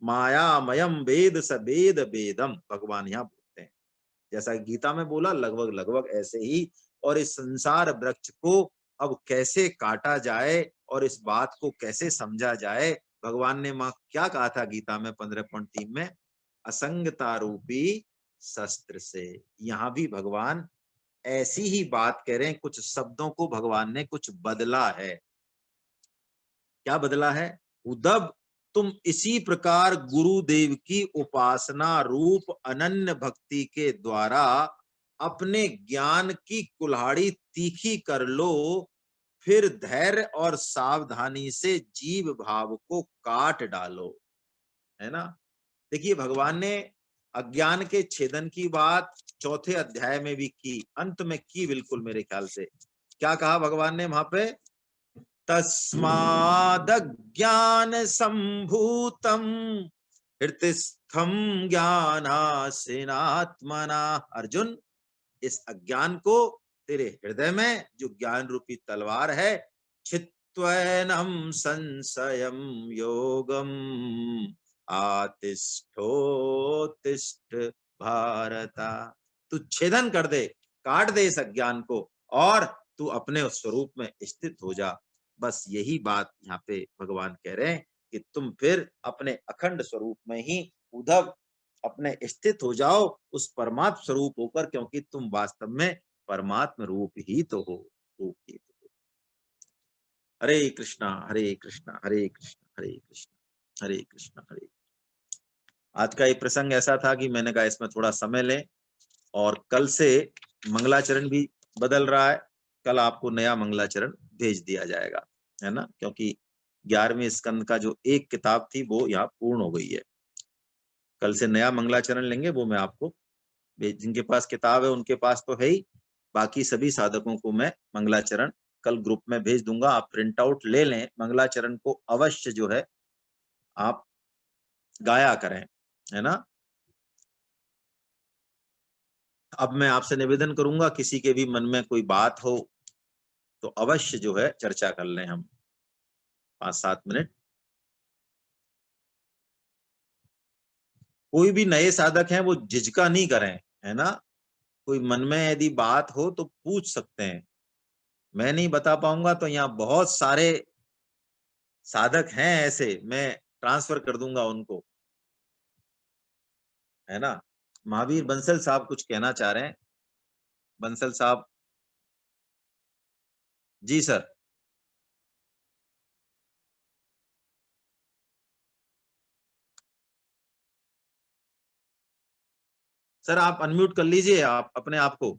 A: मायामयम वेद स वेद वेदम, भगवान यहाँ बोलते हैं, जैसा गीता में बोला लगभग लगभग ऐसे ही। और इस संसार वृक्ष को अब कैसे काटा जाए और इस बात को कैसे समझा जाए, भगवान ने मां क्या कहा था गीता में 15.3 में, असंगता रूपी शस्त्र से। यहाँ भी भगवान ऐसी ही बात कह रहे हैं, कुछ शब्दों को भगवान ने कुछ बदला है। क्या बदला है? उद्धव, तुम इसी प्रकार गुरुदेव की उपासना रूप अनन्य भक्ति के द्वारा अपने ज्ञान की कुल्हाड़ी तीखी कर लो, फिर धैर्य और सावधानी से जीव भाव को काट डालो। है ना? देखिए भगवान ने अज्ञान के छेदन की बात चौथे अध्याय में भी की, अंत में की बिल्कुल मेरे ख्याल से। क्या कहा भगवान ने वहां पे? तस्मादज्ञान संभूतम हृतिस्थम ज्ञानासिनात्मना। अर्जुन, इस अज्ञान को तेरे हृदय में जो ज्ञान रूपी तलवार है, छित्त्वैनम संशयम योगम आतिष्ठोत्तिष्ठ भारता। तू छेदन कर दे, काट दे इस अज्ञान को और तू अपने उस स्वरूप में स्थित हो जा। बस यही बात यहाँ पे भगवान कह रहे हैं कि तुम फिर अपने अखंड स्वरूप में ही उद्धव अपने स्थित हो जाओ उस परमात्म स्वरूप होकर, क्योंकि तुम वास्तव में परमात्म रूप ही तो हो, रूप ही तो हो। हरे कृष्णा हरे कृष्णा हरे कृष्णा हरे कृष्णा हरे कृष्णा हरे। आज का ये प्रसंग ऐसा था कि मैंने कहा इसमें थोड़ा समय लें, और कल से मंगलाचरण भी बदल रहा है। कल आपको नया मंगलाचरण भेज दिया जाएगा, है ना, क्योंकि 11वें स्कंद का जो एक किताब थी वो यहाँ पूर्ण हो गई है। कल से नया मंगलाचरण लेंगे, वो मैं आपको, जिनके पास किताब है उनके पास तो है ही, बाकी सभी साधकों को मैं मंगलाचरण कल ग्रुप में भेज दूंगा। आप प्रिंट आउट ले लें, मंगलाचरण को अवश्य जो है आप गाया करें, है ना। अब मैं आपसे निवेदन करूंगा, किसी के भी मन में कोई बात हो तो अवश्य जो है चर्चा कर लें हम 5-7 मिनट। कोई भी नए साधक हैं वो झिझका नहीं करें, है ना। कोई मन में यदि बात हो तो पूछ सकते हैं। मैं नहीं बता पाऊंगा तो यहाँ बहुत सारे साधक हैं ऐसे, मैं ट्रांसफर कर दूंगा उनको, है ना। महावीर बंसल साहब कुछ कहना चाह रहे हैं। बंसल साहब जी सर। सर आप अनम्यूट कर लीजिए आप अपने आप को।
B: हो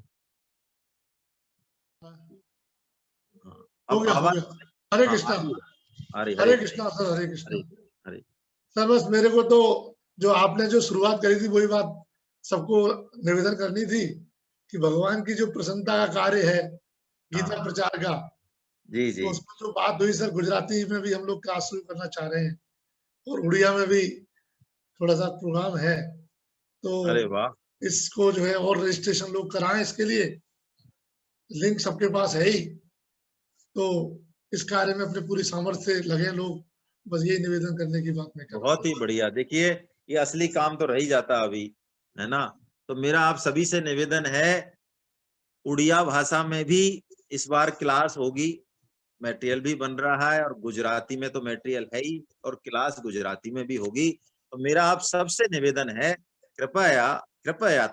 A: अब
B: गया हो
A: आवाज
B: गया। हरे कृष्णा।
A: हरे
B: हरे
A: हरे
B: कृष्णा सर, हरे
A: हरे
B: कृष्णा।
A: हरे।
B: सर बस मेरे को तो जो आपने जो शुरुआत करी थी वही बात सबको निवेदन करनी थी कि भगवान की जो प्रसन्नता का कार्य है गीता प्रचार का,
A: जी जी
B: तो उसमें जो बात हुई सर, गुजराती में भी हम लोग क्लास शुरू करना चाह रहे हैं और उड़िया में भी थोड़ा सा प्रोग्राम है, तो
A: अरे वाह।
B: इसको जो है और रजिस्ट्रेशन लोग कराएं, इसके लिए लिंक सबके पास है ही, तो इस कार्य में अपने पूरी सामर्थ्य से लगे लोग। बस यही निवेदन करने की बात मैं कर रहा
A: बहुत ही बढ़िया। देखिए ये असली काम तो रह ही जाता अभी, है ना। तो मेरा आप सभी से निवेदन है, उड़िया भाषा में भी इस बार क्लास होगी, मटेरियल भी बन रहा है, और गुजराती में तो मटेरियल है ही, और क्लास गुजराती में भी होगी। तो मेरा आप सबसे निवेदन है, कृपया कृपया